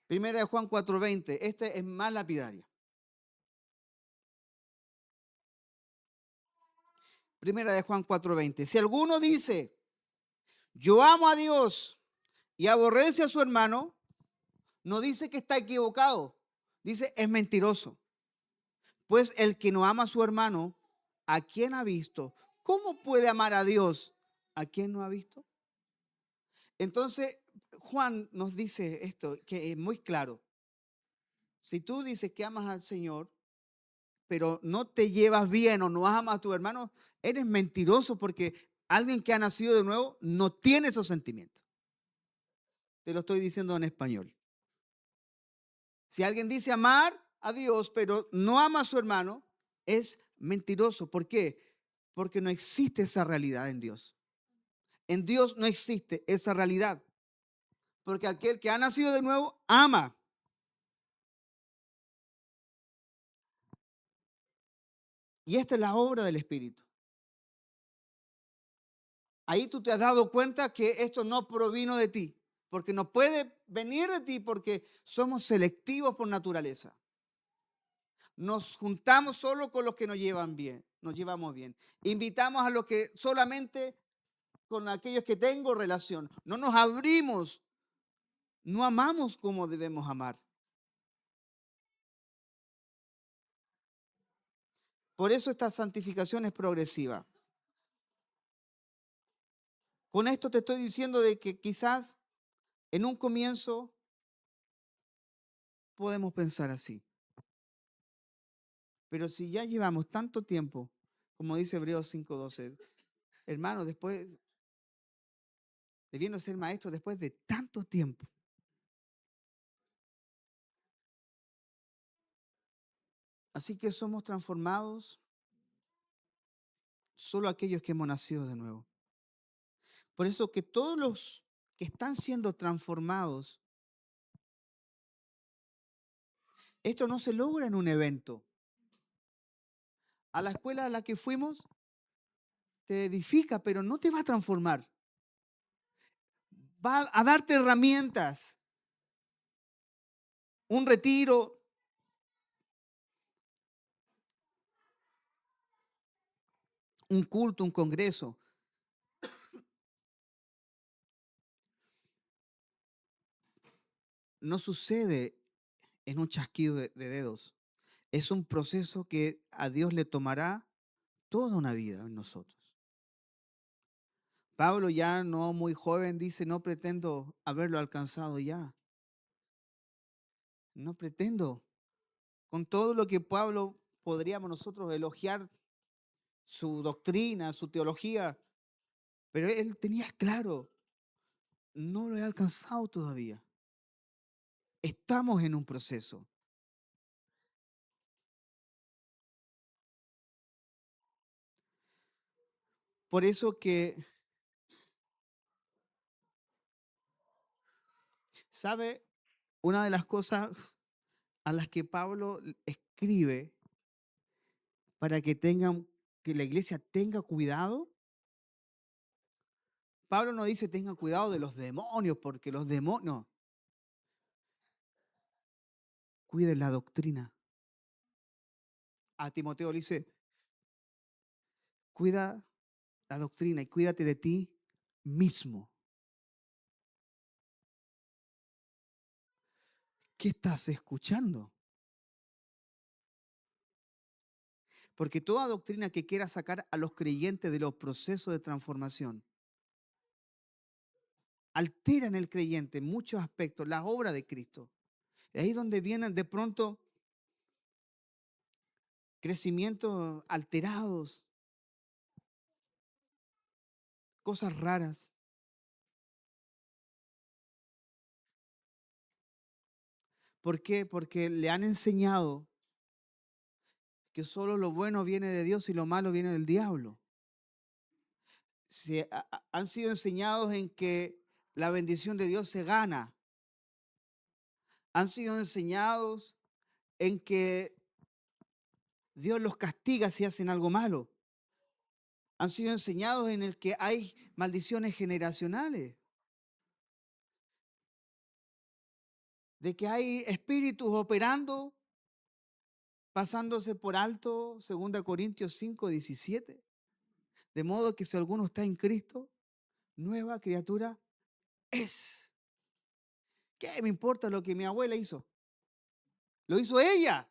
Primera de Juan 4:20. Este es más lapidaria. Primera de Juan 4:20. Si alguno dice, yo amo a Dios y aborrece a su hermano, no dice que está equivocado. Dice, es mentiroso. Pues el que no ama a su hermano, ¿a quién ha visto? ¿Cómo puede amar a Dios a quien no ha visto? Entonces, Juan nos dice esto, que es muy claro. Si tú dices que amas al Señor, pero no te llevas bien o no amas a tu hermano, eres mentiroso porque alguien que ha nacido de nuevo no tiene esos sentimientos. Te lo estoy diciendo en español. Si alguien dice amar a Dios, pero no ama a su hermano, es mentiroso. ¿Por qué? Porque no existe esa realidad en Dios. En Dios no existe esa realidad. Porque aquel que ha nacido de nuevo ama. Y esta es la obra del Espíritu. Ahí tú te has dado cuenta que esto no provino de ti. Porque no puede venir de ti porque somos selectivos por naturaleza. Nos juntamos solo con los que nos llevan bien, nos llevamos bien. Invitamos a los que solamente con aquellos que tengo relación. No nos abrimos, no amamos como debemos amar. Por eso esta santificación es progresiva. Con esto te estoy diciendo de que quizás en un comienzo podemos pensar así. Pero si ya llevamos tanto tiempo, como dice Hebreos 5:12, hermanos, después, debiendo ser maestros después de tanto tiempo, así que somos transformados solo aquellos que hemos nacido de nuevo. Por eso que todos los que están siendo transformados, esto no se logra en un evento. A la escuela a la que fuimos te edifica, pero no te va a transformar. Va a darte herramientas, un retiro, un culto, un congreso. No sucede en un chasquido de dedos. Es un proceso que a Dios le tomará toda una vida en nosotros. Pablo, ya no muy joven, dice, no pretendo haberlo alcanzado ya. No pretendo. Con todo lo que Pablo podríamos nosotros elogiar su doctrina, su teología, pero él tenía claro, no lo he alcanzado todavía. Estamos en un proceso. Por eso que, ¿sabe? Una de las cosas a las que Pablo escribe para que la iglesia tenga cuidado. Pablo no dice tengan cuidado de los demonios, porque los demonios, cuiden la doctrina. A Timoteo le dice, cuida la doctrina y cuídate de ti mismo. ¿Qué estás escuchando? Porque toda doctrina que quiera sacar a los creyentes de los procesos de transformación altera en el creyente en muchos aspectos la obra de Cristo. Y ahí es donde vienen de pronto crecimientos alterados, cosas raras. ¿Por qué? Porque le han enseñado que solo lo bueno viene de Dios y lo malo viene del diablo. Han sido enseñados en que la bendición de Dios se gana. Han sido enseñados en que Dios los castiga si hacen algo malo. Han sido enseñados en el que hay maldiciones generacionales, de que hay espíritus operando, pasándose por alto, 2 Corintios 5:17. De modo que si alguno está en Cristo, nueva criatura es. ¿Qué me importa lo que mi abuela hizo? Lo hizo ella.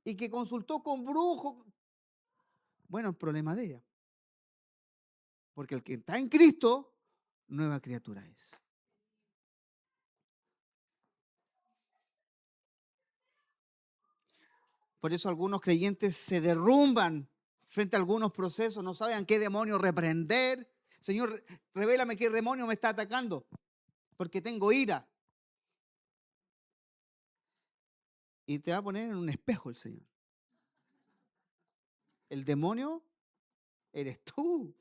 Y que consultó con brujos. Bueno, el problema de ella. Porque el que está en Cristo, nueva criatura es. Por eso algunos creyentes se derrumban frente a algunos procesos, no saben qué demonio reprender. Señor, revélame qué demonio me está atacando, porque tengo ira. Y te va a poner en un espejo el Señor. El demonio eres tú.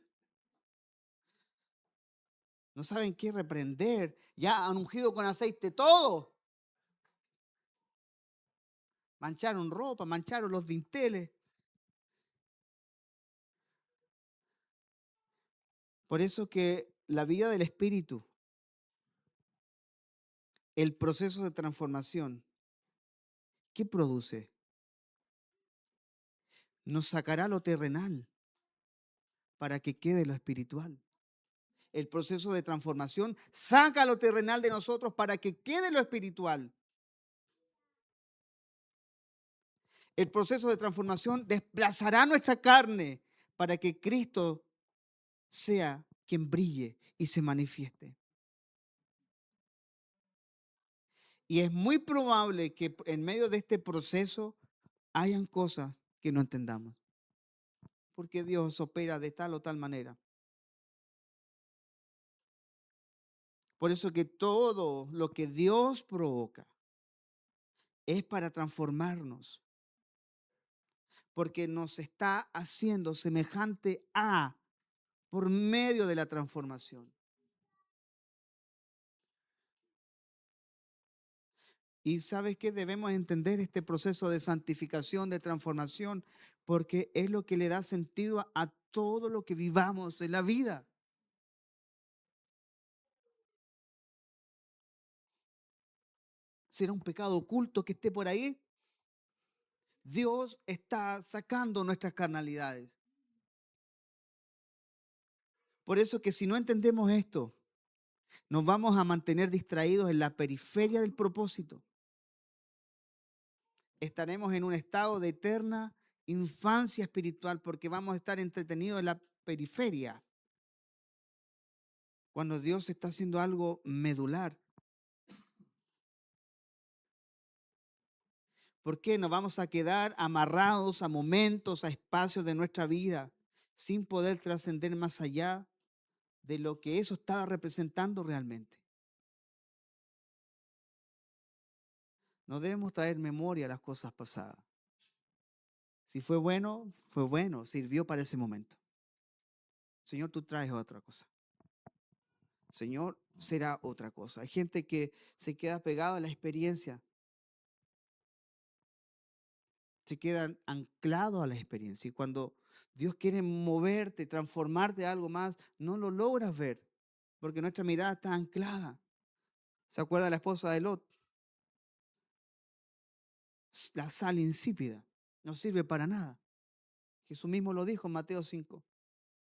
No saben qué reprender. Ya han ungido con aceite todo. Mancharon ropa, mancharon los dinteles. Por eso que la vida del Espíritu, el proceso de transformación, ¿qué produce? Nos sacará lo terrenal para que quede lo espiritual. El proceso de transformación saca lo terrenal de nosotros para que quede lo espiritual. El proceso de transformación desplazará nuestra carne para que Cristo sea quien brille y se manifieste. Y es muy probable que en medio de este proceso hayan cosas que no entendamos. Porque Dios opera de tal o tal manera. Por eso que todo lo que Dios provoca es para transformarnos. Porque nos está haciendo semejante a por medio de la transformación. Y sabes que debemos entender este proceso de santificación, de transformación, porque es lo que le da sentido a todo lo que vivamos en la vida. ¿Será un pecado oculto que esté por ahí? Dios está sacando nuestras carnalidades. Por eso que si no entendemos esto, nos vamos a mantener distraídos en la periferia del propósito. Estaremos en un estado de eterna infancia espiritual porque vamos a estar entretenidos en la periferia, cuando Dios está haciendo algo medular. ¿Por qué nos vamos a quedar amarrados a momentos, a espacios de nuestra vida, sin poder trascender más allá de lo que eso estaba representando realmente? No debemos traer memoria a las cosas pasadas. Si fue bueno, sirvió para ese momento. Señor, tú traes otra cosa. Señor, será otra cosa. Hay gente que se queda pegada a la experiencia, se quedan anclados a la experiencia. Y cuando Dios quiere moverte, transformarte a algo más, no lo logras ver, porque nuestra mirada está anclada. ¿Se acuerda la esposa de Lot? La sal insípida no sirve para nada. Jesús mismo lo dijo en Mateo 5.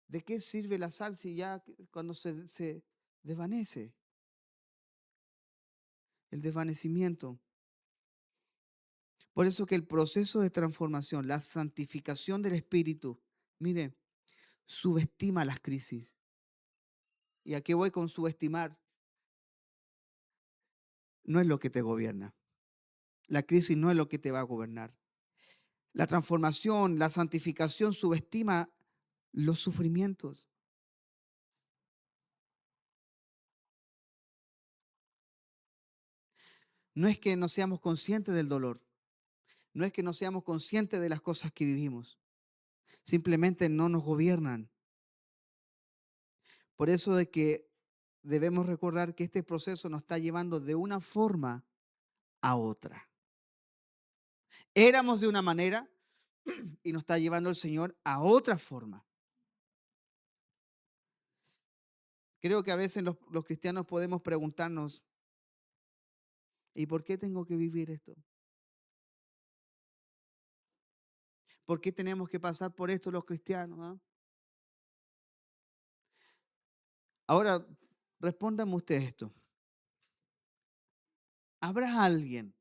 ¿De qué sirve la sal si ya cuando se desvanece? El desvanecimiento. Por eso que el proceso de transformación, la santificación del espíritu, mire, subestima las crisis. ¿Y a qué voy con subestimar? No es lo que te gobierna. La crisis no es lo que te va a gobernar. La transformación, la santificación subestima los sufrimientos. No es que no seamos conscientes del dolor. No es que no seamos conscientes de las cosas que vivimos. Simplemente no nos gobiernan. Por eso de que debemos recordar que este proceso nos está llevando de una forma a otra. Éramos de una manera y nos está llevando el Señor a otra forma. Creo que a veces los cristianos podemos preguntarnos, ¿y por qué tengo que vivir esto? ¿Por qué tenemos que pasar por esto los cristianos? ¿Ah? Ahora, respóndame usted esto. ¿Habrá alguien?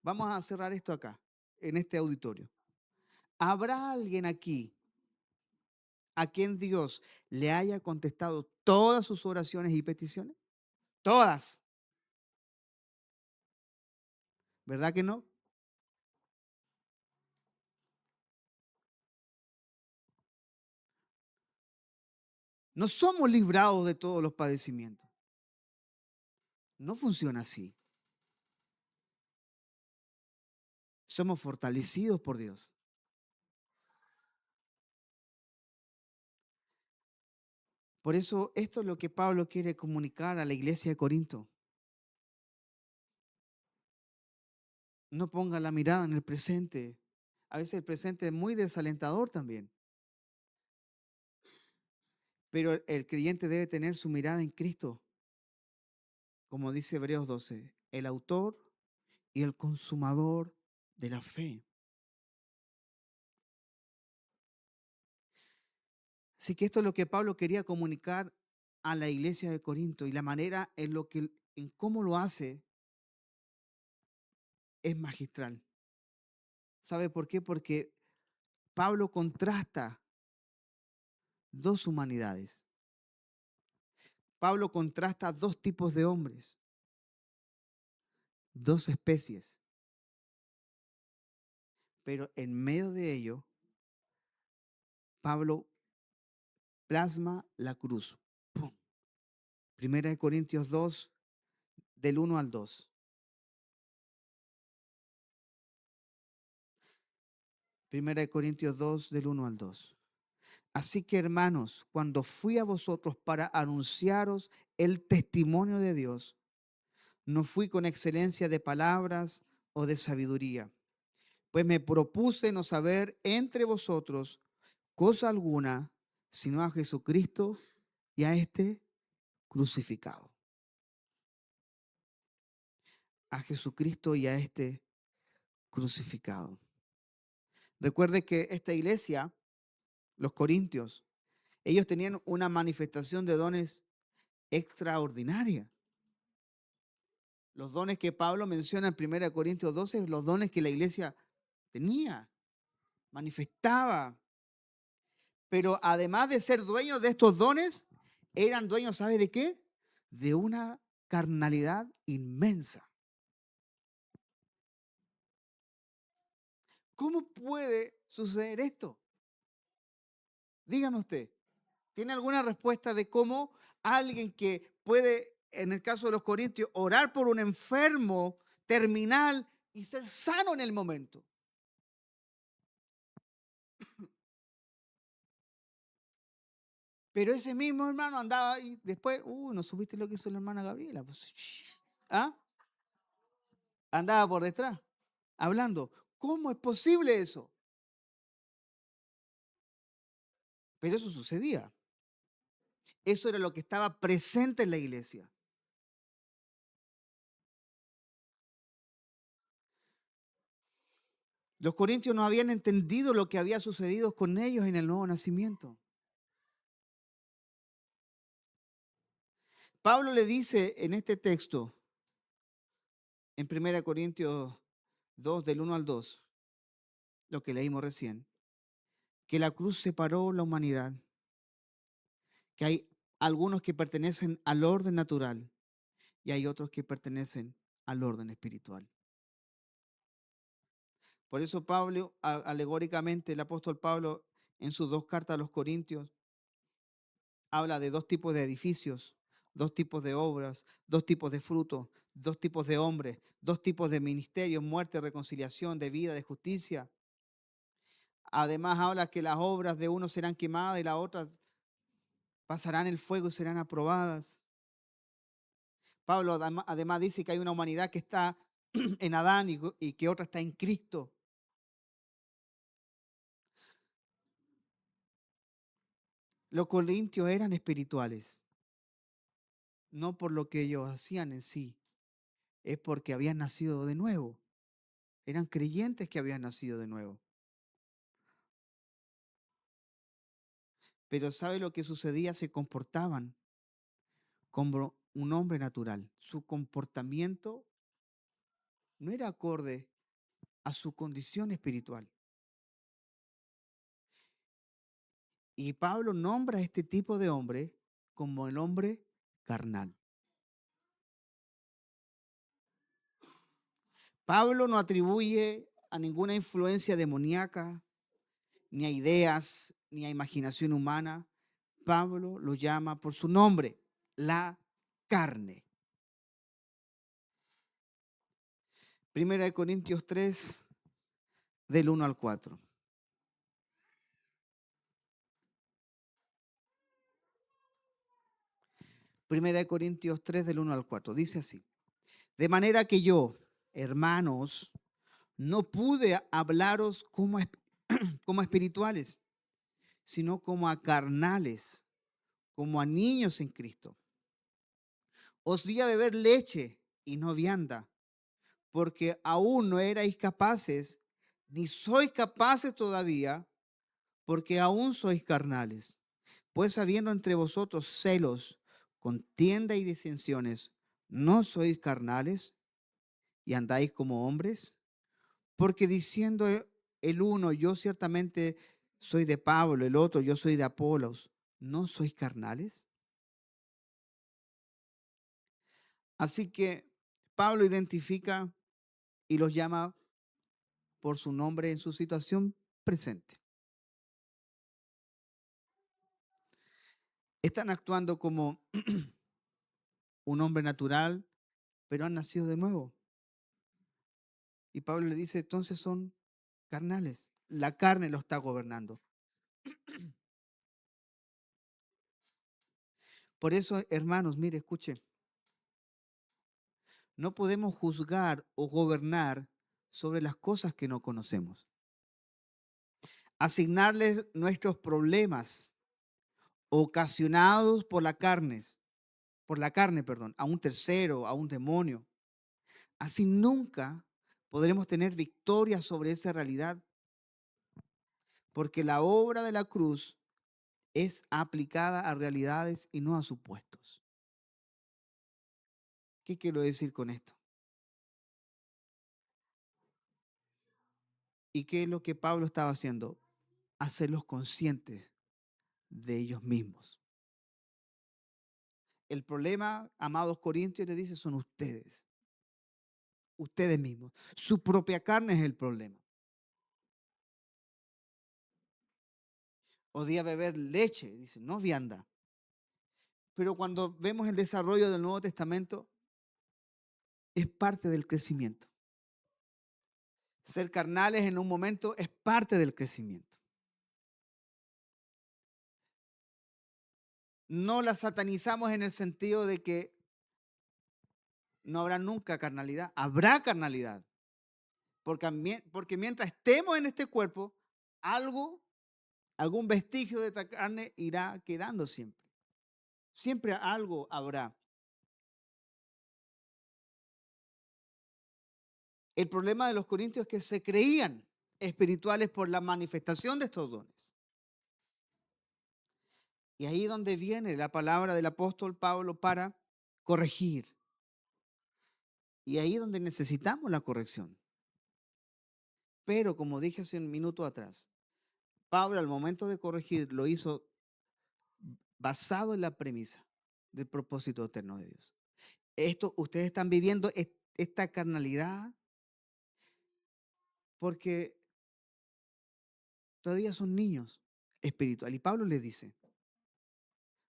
Vamos a cerrar esto acá, en este auditorio. ¿Habrá alguien aquí a quien Dios le haya contestado todas sus oraciones y peticiones? Todas. ¿Verdad que no? No somos librados de todos los padecimientos. No funciona así. Somos fortalecidos por Dios. Por eso esto es lo que Pablo quiere comunicar a la iglesia de Corinto. No ponga la mirada en el presente. A veces el presente es muy desalentador también. Pero el creyente debe tener su mirada en Cristo, como dice Hebreos 12, el autor y el consumador de la fe. Así que esto es lo que Pablo quería comunicar a la iglesia de Corinto y la manera en cómo lo hace es magistral. ¿Sabe por qué? Porque Pablo contrasta dos humanidades. Pablo contrasta dos tipos de hombres, dos especies, pero en medio de ello, Pablo plasma la cruz. ¡Pum! Primera de Corintios 2, del 1 al 2. Primera de Corintios 2, del 1 al 2. Así que, hermanos, cuando fui a vosotros para anunciaros el testimonio de Dios, no fui con excelencia de palabras o de sabiduría, pues me propuse no saber entre vosotros cosa alguna, sino a Jesucristo y a este crucificado. A Jesucristo y a este crucificado. Recuerde que esta iglesia, los corintios, ellos tenían una manifestación de dones extraordinaria. Los dones que Pablo menciona en 1 Corintios 12, los dones que la iglesia tenía, manifestaba. Pero además de ser dueños de estos dones, eran dueños, ¿sabe de qué? De una carnalidad inmensa. ¿Cómo puede suceder esto? Dígame usted, ¿tiene alguna respuesta de cómo alguien que puede, en el caso de los corintios, orar por un enfermo terminal y ser sano en el momento? Pero ese mismo hermano andaba y después, no supiste lo que hizo la hermana Gabriela. Pues, ¿ah? Andaba por detrás, hablando. ¿Cómo es posible eso? Pero eso sucedía. Eso era lo que estaba presente en la iglesia. Los corintios no habían entendido lo que había sucedido con ellos en el nuevo nacimiento. Pablo le dice en este texto, en 1 Corintios 2, del 1 al 2, lo que leímos recién, que la cruz separó la humanidad, que hay algunos que pertenecen al orden natural y hay otros que pertenecen al orden espiritual. Por eso Pablo, alegóricamente, el apóstol Pablo, en sus dos cartas a los Corintios, habla de dos tipos de edificios, dos tipos de obras, dos tipos de frutos, dos tipos de hombres, dos tipos de ministerios, muerte, reconciliación, de vida, de justicia. Además habla que las obras de unos serán quemadas y las otras pasarán el fuego y serán aprobadas. Pablo además dice que hay una humanidad que está en Adán y que otra está en Cristo. Los corintios eran espirituales, no por lo que ellos hacían en sí, es porque habían nacido de nuevo. Eran creyentes que habían nacido de nuevo. Pero ¿sabe lo que sucedía? Se comportaban como un hombre natural. Su comportamiento no era acorde a su condición espiritual. Y Pablo nombra a este tipo de hombre como el hombre carnal. Pablo no atribuye a ninguna influencia demoníaca, ni a ideas, ni a imaginación humana. Pablo lo llama por su nombre, la carne. 1 Corintios 3, del 1 al 4. 1 Corintios 3, del 1 al 4. Dice así: de manera que yo, hermanos, no pude hablaros como espirituales, sino como a carnales, como a niños en Cristo. Os di a beber leche y no vianda, porque aún no erais capaces, ni sois capaces todavía, porque aún sois carnales. Pues habiendo entre vosotros celos, contienda y disensiones, ¿no sois carnales y andáis como hombres? Porque diciendo el uno, yo ciertamente soy de Pablo, el otro, yo soy de Apolos, ¿no sois carnales? Así que Pablo identifica y los llama por su nombre en su situación presente. Están actuando como un hombre natural, pero han nacido de nuevo. Y Pablo le dice, entonces son carnales. La carne lo está gobernando. Por eso, hermanos, mire, escuche, no podemos juzgar o gobernar sobre las cosas que no conocemos. Asignarles nuestros problemas ocasionados por la carne, perdón, a un tercero, a un demonio. Así nunca podremos tener victoria sobre esa realidad, porque la obra de la cruz es aplicada a realidades y no a supuestos. ¿Qué quiero decir con esto? ¿Y qué es lo que Pablo estaba haciendo? Hacerlos conscientes de ellos mismos. El problema, amados corintios, les dice, son ustedes. Ustedes mismos. Su propia carne es el problema. Podía beber leche, dice, no vianda. Pero cuando vemos el desarrollo del Nuevo Testamento, es parte del crecimiento. Ser carnales en un momento es parte del crecimiento. No la satanizamos en el sentido de que no habrá nunca carnalidad. Habrá carnalidad. Porque mientras estemos en este cuerpo, algún vestigio de esta carne irá quedando siempre. Siempre algo habrá. El problema de los corintios es que se creían espirituales por la manifestación de estos dones. Y ahí es donde viene la palabra del apóstol Pablo para corregir. Y ahí es donde necesitamos la corrección. Pero como dije hace un minuto atrás, Pablo al momento de corregir lo hizo basado en la premisa del propósito eterno de Dios. Ustedes están viviendo esta carnalidad porque todavía son niños espirituales. Y Pablo les dice,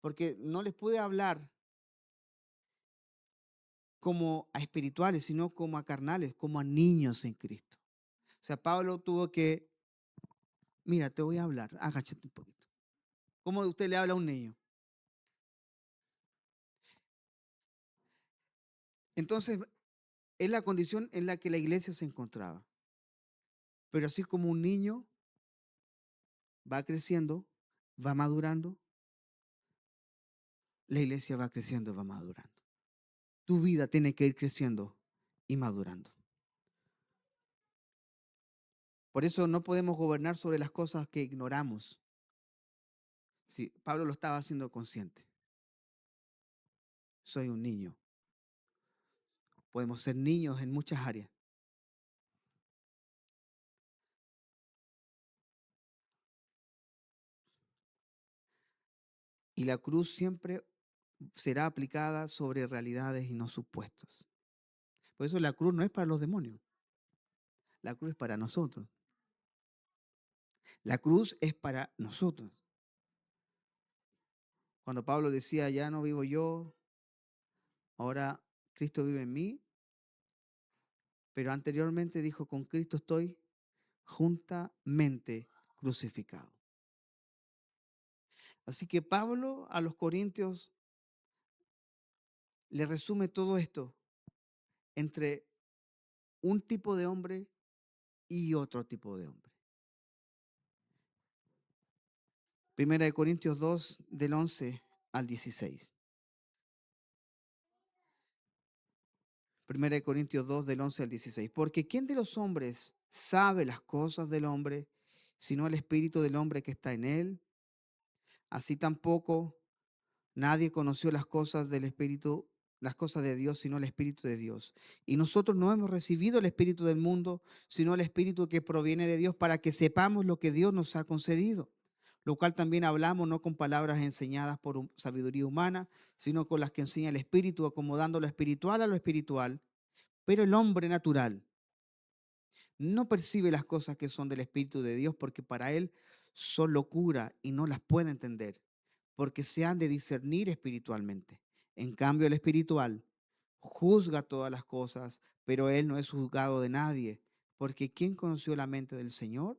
porque no les pude hablar como a espirituales, sino como a carnales, como a niños en Cristo. O sea, Pablo tuvo que, mira, te voy a hablar, agáchate un poquito. ¿Cómo usted le habla a un niño? Entonces, es la condición en la que la iglesia se encontraba. Pero así como un niño va creciendo, va madurando, la iglesia va creciendo, va madurando. Tu vida tiene que ir creciendo y madurando. Por eso no podemos gobernar sobre las cosas que ignoramos. Sí, Pablo lo estaba haciendo consciente. Soy un niño. Podemos ser niños en muchas áreas. Y la cruz siempre será aplicada sobre realidades y no supuestos. Por eso la cruz no es para los demonios. La cruz es para nosotros. La cruz es para nosotros. Cuando Pablo decía, ya no vivo yo, ahora Cristo vive en mí, pero anteriormente dijo, con Cristo estoy juntamente crucificado. Así que Pablo a los corintios le resume todo esto entre un tipo de hombre y otro tipo de hombre. Primera de Corintios 2, del 11 al 16. Primera de Corintios 2, del 11 al 16. Porque ¿quién de los hombres sabe las cosas del hombre, sino el espíritu del hombre que está en él? Así tampoco nadie conoció las cosas del espíritu, las cosas de Dios, sino el espíritu de Dios. Y nosotros no hemos recibido el espíritu del mundo, sino el espíritu que proviene de Dios, para que sepamos lo que Dios nos ha concedido. Lo cual también hablamos no con palabras enseñadas por sabiduría humana, sino con las que enseña el espíritu, acomodando lo espiritual a lo espiritual. Pero el hombre natural no percibe las cosas que son del Espíritu de Dios, porque para él son locura y no las puede entender, porque se han de discernir espiritualmente. En cambio, el espiritual juzga todas las cosas, pero él no es juzgado de nadie, porque ¿quién conoció la mente del Señor?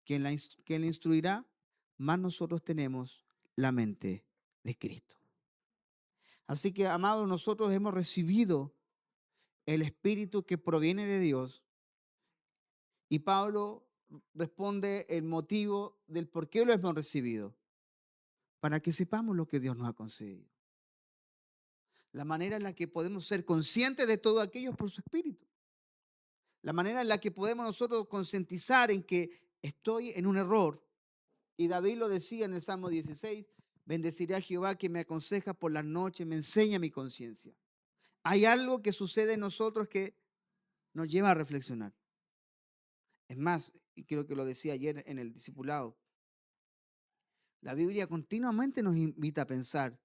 ¿Quién le instruirá? Más nosotros tenemos la mente de Cristo. Así que, amados, nosotros hemos recibido el Espíritu que proviene de Dios. Y Pablo responde el motivo del por qué lo hemos recibido, para que sepamos lo que Dios nos ha concedido. La manera en la que podemos ser conscientes de todo aquello es por su Espíritu. La manera en la que podemos nosotros concientizar en que estoy en un error. Y David lo decía en el Salmo 16, bendeciré a Jehová que me aconseja por la noche, me enseña mi conciencia. Hay algo que sucede en nosotros que nos lleva a reflexionar. Es más, y creo que lo decía ayer en el discipulado, La Biblia continuamente nos invita a pensar,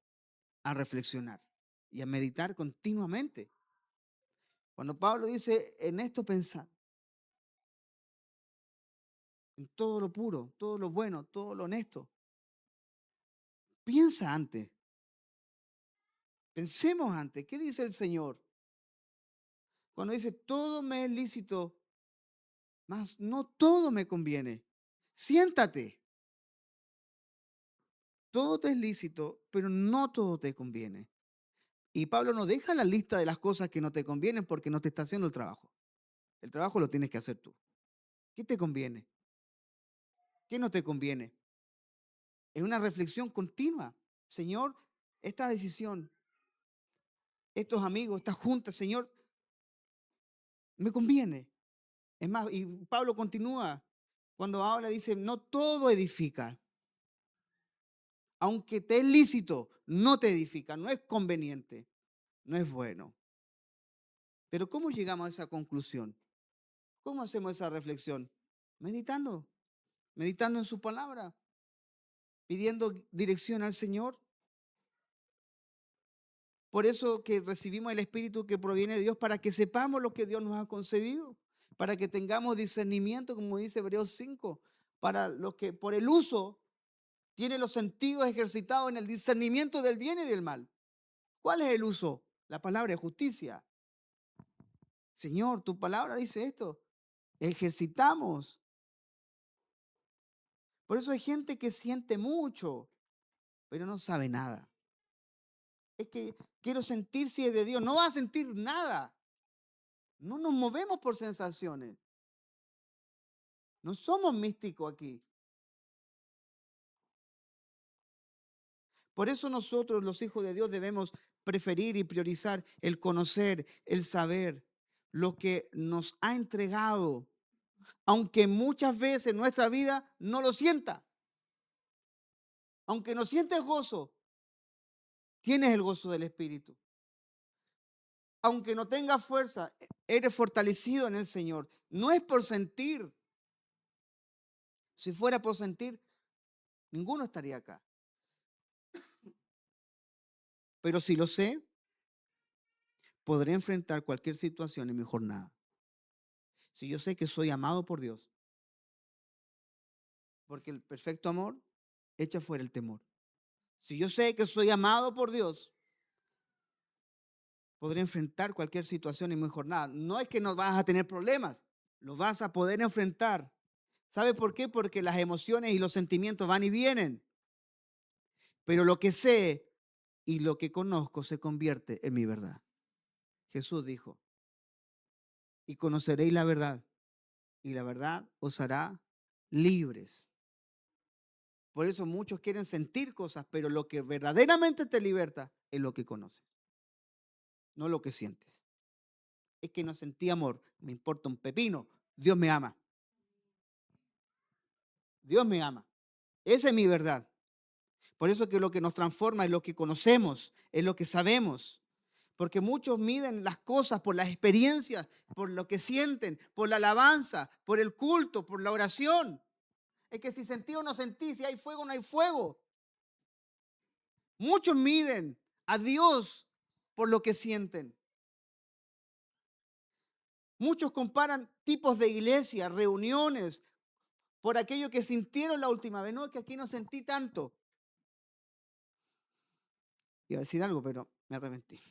a reflexionar y a meditar continuamente. Cuando Pablo dice, en esto pensar, en todo lo puro, todo lo bueno, todo lo honesto, piensa antes, pensemos antes. ¿Qué dice el Señor? Cuando dice, todo me es lícito, mas no todo me conviene. Siéntate. Todo te es lícito, pero no todo te conviene. Y Pablo no deja la lista de las cosas que no te convienen porque no te está haciendo el trabajo. El trabajo lo tienes que hacer tú. ¿Qué te conviene? ¿Qué no te conviene? Es una reflexión continua. Señor, esta decisión, estos amigos, estas juntas, Señor, me conviene. Es más, y Pablo continúa cuando habla, dice, no todo edifica. Aunque te es lícito, no te edifica, no es conveniente, no es bueno. Pero ¿cómo llegamos a esa conclusión? ¿Cómo hacemos esa reflexión? Meditando, meditando en su palabra, pidiendo dirección al Señor. Por eso que recibimos el Espíritu que proviene de Dios para que sepamos lo que Dios nos ha concedido, para que tengamos discernimiento, como dice Hebreos 5, para los que por el uso tienen los sentidos ejercitados en el discernimiento del bien y del mal. ¿Cuál es el uso? La palabra es justicia. Señor, tu palabra dice esto. Ejercitamos. Por eso hay gente que siente mucho, pero no sabe nada. Es que quiero sentir si es de Dios. No va a sentir nada. No nos movemos por sensaciones. No somos místicos aquí. Por eso nosotros, los hijos de Dios, debemos preferir y priorizar el conocer, el saber, lo que nos ha entregado, aunque muchas veces en nuestra vida no lo sienta. Aunque no sientes gozo, tienes el gozo del Espíritu. Aunque no tengas fuerza, eres fortalecido en el Señor. No es por sentir. Si fuera por sentir, ninguno estaría acá. Pero si lo sé, podré enfrentar cualquier situación en mi jornada. Si yo sé que soy amado por Dios, porque el perfecto amor echa fuera el temor. Si yo sé que soy amado por Dios, podré enfrentar cualquier situación en mi jornada. No es que no vas a tener problemas, lo vas a poder enfrentar. ¿Sabe por qué? Porque las emociones y los sentimientos van y vienen. Pero lo que sé y lo que conozco se convierte en mi verdad. Jesús dijo, y conoceréis la verdad, y la verdad os hará libres. Por eso muchos quieren sentir cosas, pero lo que verdaderamente te liberta es lo que conoces, no lo que sientes. Es que no sentí amor, me importa un pepino, Dios me ama. Dios me ama. Esa es mi verdad. Por eso que lo que nos transforma es lo que conocemos, es lo que sabemos. Porque muchos miden las cosas por las experiencias, por lo que sienten, por la alabanza, por el culto, por la oración. Es que si sentí o no sentí, si hay fuego o no hay fuego. Muchos miden a Dios por lo que sienten. Muchos comparan tipos de iglesia, reuniones, por aquello que sintieron la última vez. No, es que aquí no sentí tanto. Iba a decir algo, pero me arrepentí.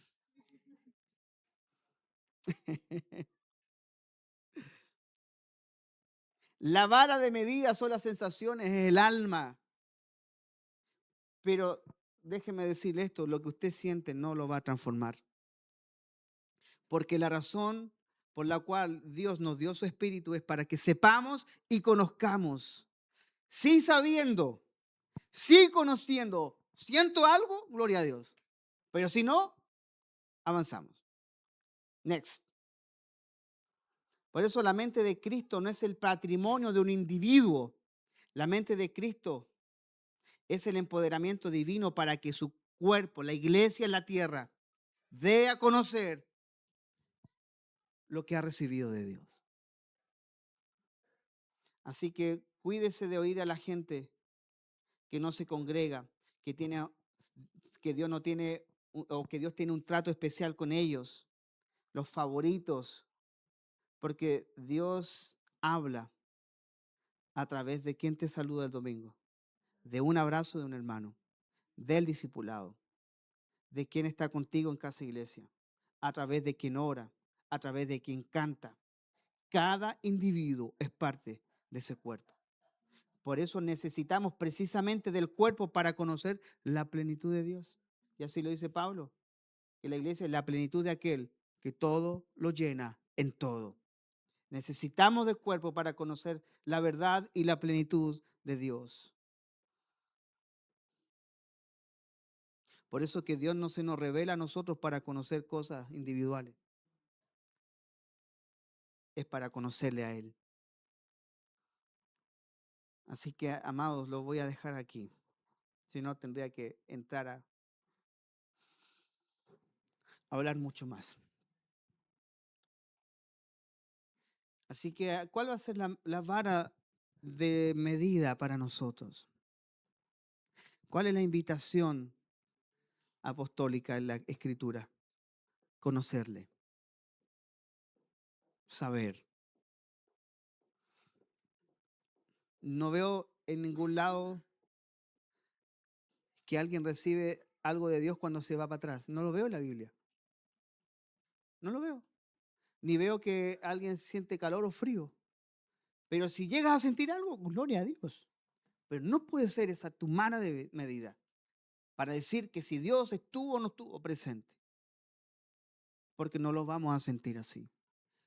La vara de medida son las sensaciones, es el alma. Pero déjeme decirle esto, lo que usted siente no lo va a transformar. Porque la razón por la cual Dios nos dio su espíritu es para que sepamos y conozcamos. Sí sabiendo, sí conociendo, siento algo, gloria a Dios. Pero si no, avanzamos. Next. Por eso la mente de Cristo no es el patrimonio de un individuo. La mente de Cristo es el empoderamiento divino para que su cuerpo, la iglesia en la tierra, dé a conocer lo que ha recibido de Dios. Así que cuídese de oír a la gente que no se congrega, que Dios no tiene, o que Dios tiene un trato especial con ellos, los favoritos, porque Dios habla a través de quien te saluda el domingo, de un abrazo de un hermano, del discipulado, de quien está contigo en casa iglesia, a través de quien ora, a través de quien canta. Cada individuo es parte de ese cuerpo. Por eso necesitamos precisamente del cuerpo para conocer la plenitud de Dios. Y así lo dice Pablo, que la iglesia es la plenitud de aquel que todo lo llena en todo. Necesitamos del cuerpo para conocer la verdad y la plenitud de Dios. Por eso que Dios no se nos revela a nosotros para conocer cosas individuales. Es para conocerle a Él. Así que, amados, lo voy a dejar aquí. Si no, tendría que entrar a hablar mucho más. Así que, ¿cuál va a ser la vara de medida para nosotros? ¿Cuál es la invitación apostólica en la Escritura? Conocerle, saber. No veo en ningún lado que alguien recibe algo de Dios cuando se va para atrás. No lo veo en la Biblia. No lo veo. Ni veo que alguien siente calor o frío. Pero si llegas a sentir algo, gloria a Dios. Pero no puede ser esa tu vara de medida para decir que si Dios estuvo o no estuvo presente. Porque no lo vamos a sentir así.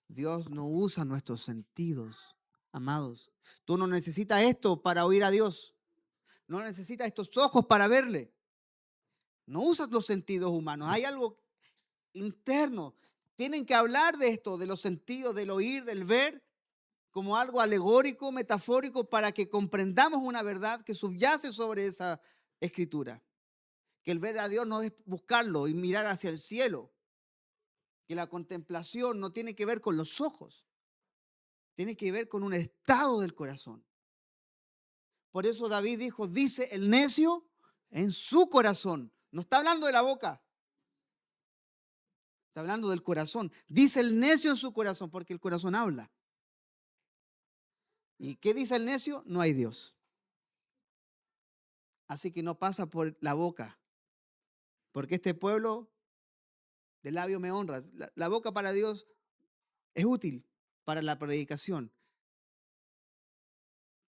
Dios no usa nuestros sentidos, amados. Tú no necesitas esto para oír a Dios. No necesitas estos ojos para verle. No usas los sentidos humanos. Hay algo interno. Tienen que hablar de esto, de los sentidos, del oír, del ver, como algo alegórico, metafórico, para que comprendamos una verdad que subyace sobre esa escritura. Que el ver a Dios no es buscarlo y mirar hacia el cielo. Que la contemplación no tiene que ver con los ojos. Tiene que ver con un estado del corazón. Por eso David dijo, dice el necio en su corazón. No está hablando de la boca. Está hablando del corazón. Dice el necio en su corazón, porque el corazón habla. ¿Y qué dice el necio? No hay Dios. Así que no pasa por la boca. Porque este pueblo de labio me honra. La boca para Dios es útil para la predicación.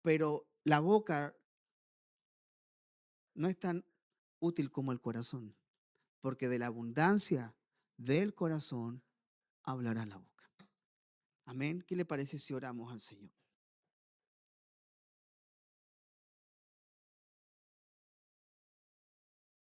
Pero la boca no es tan útil como el corazón. Porque de la abundancia del corazón hablará la boca. Amén. ¿Qué le parece si oramos al Señor?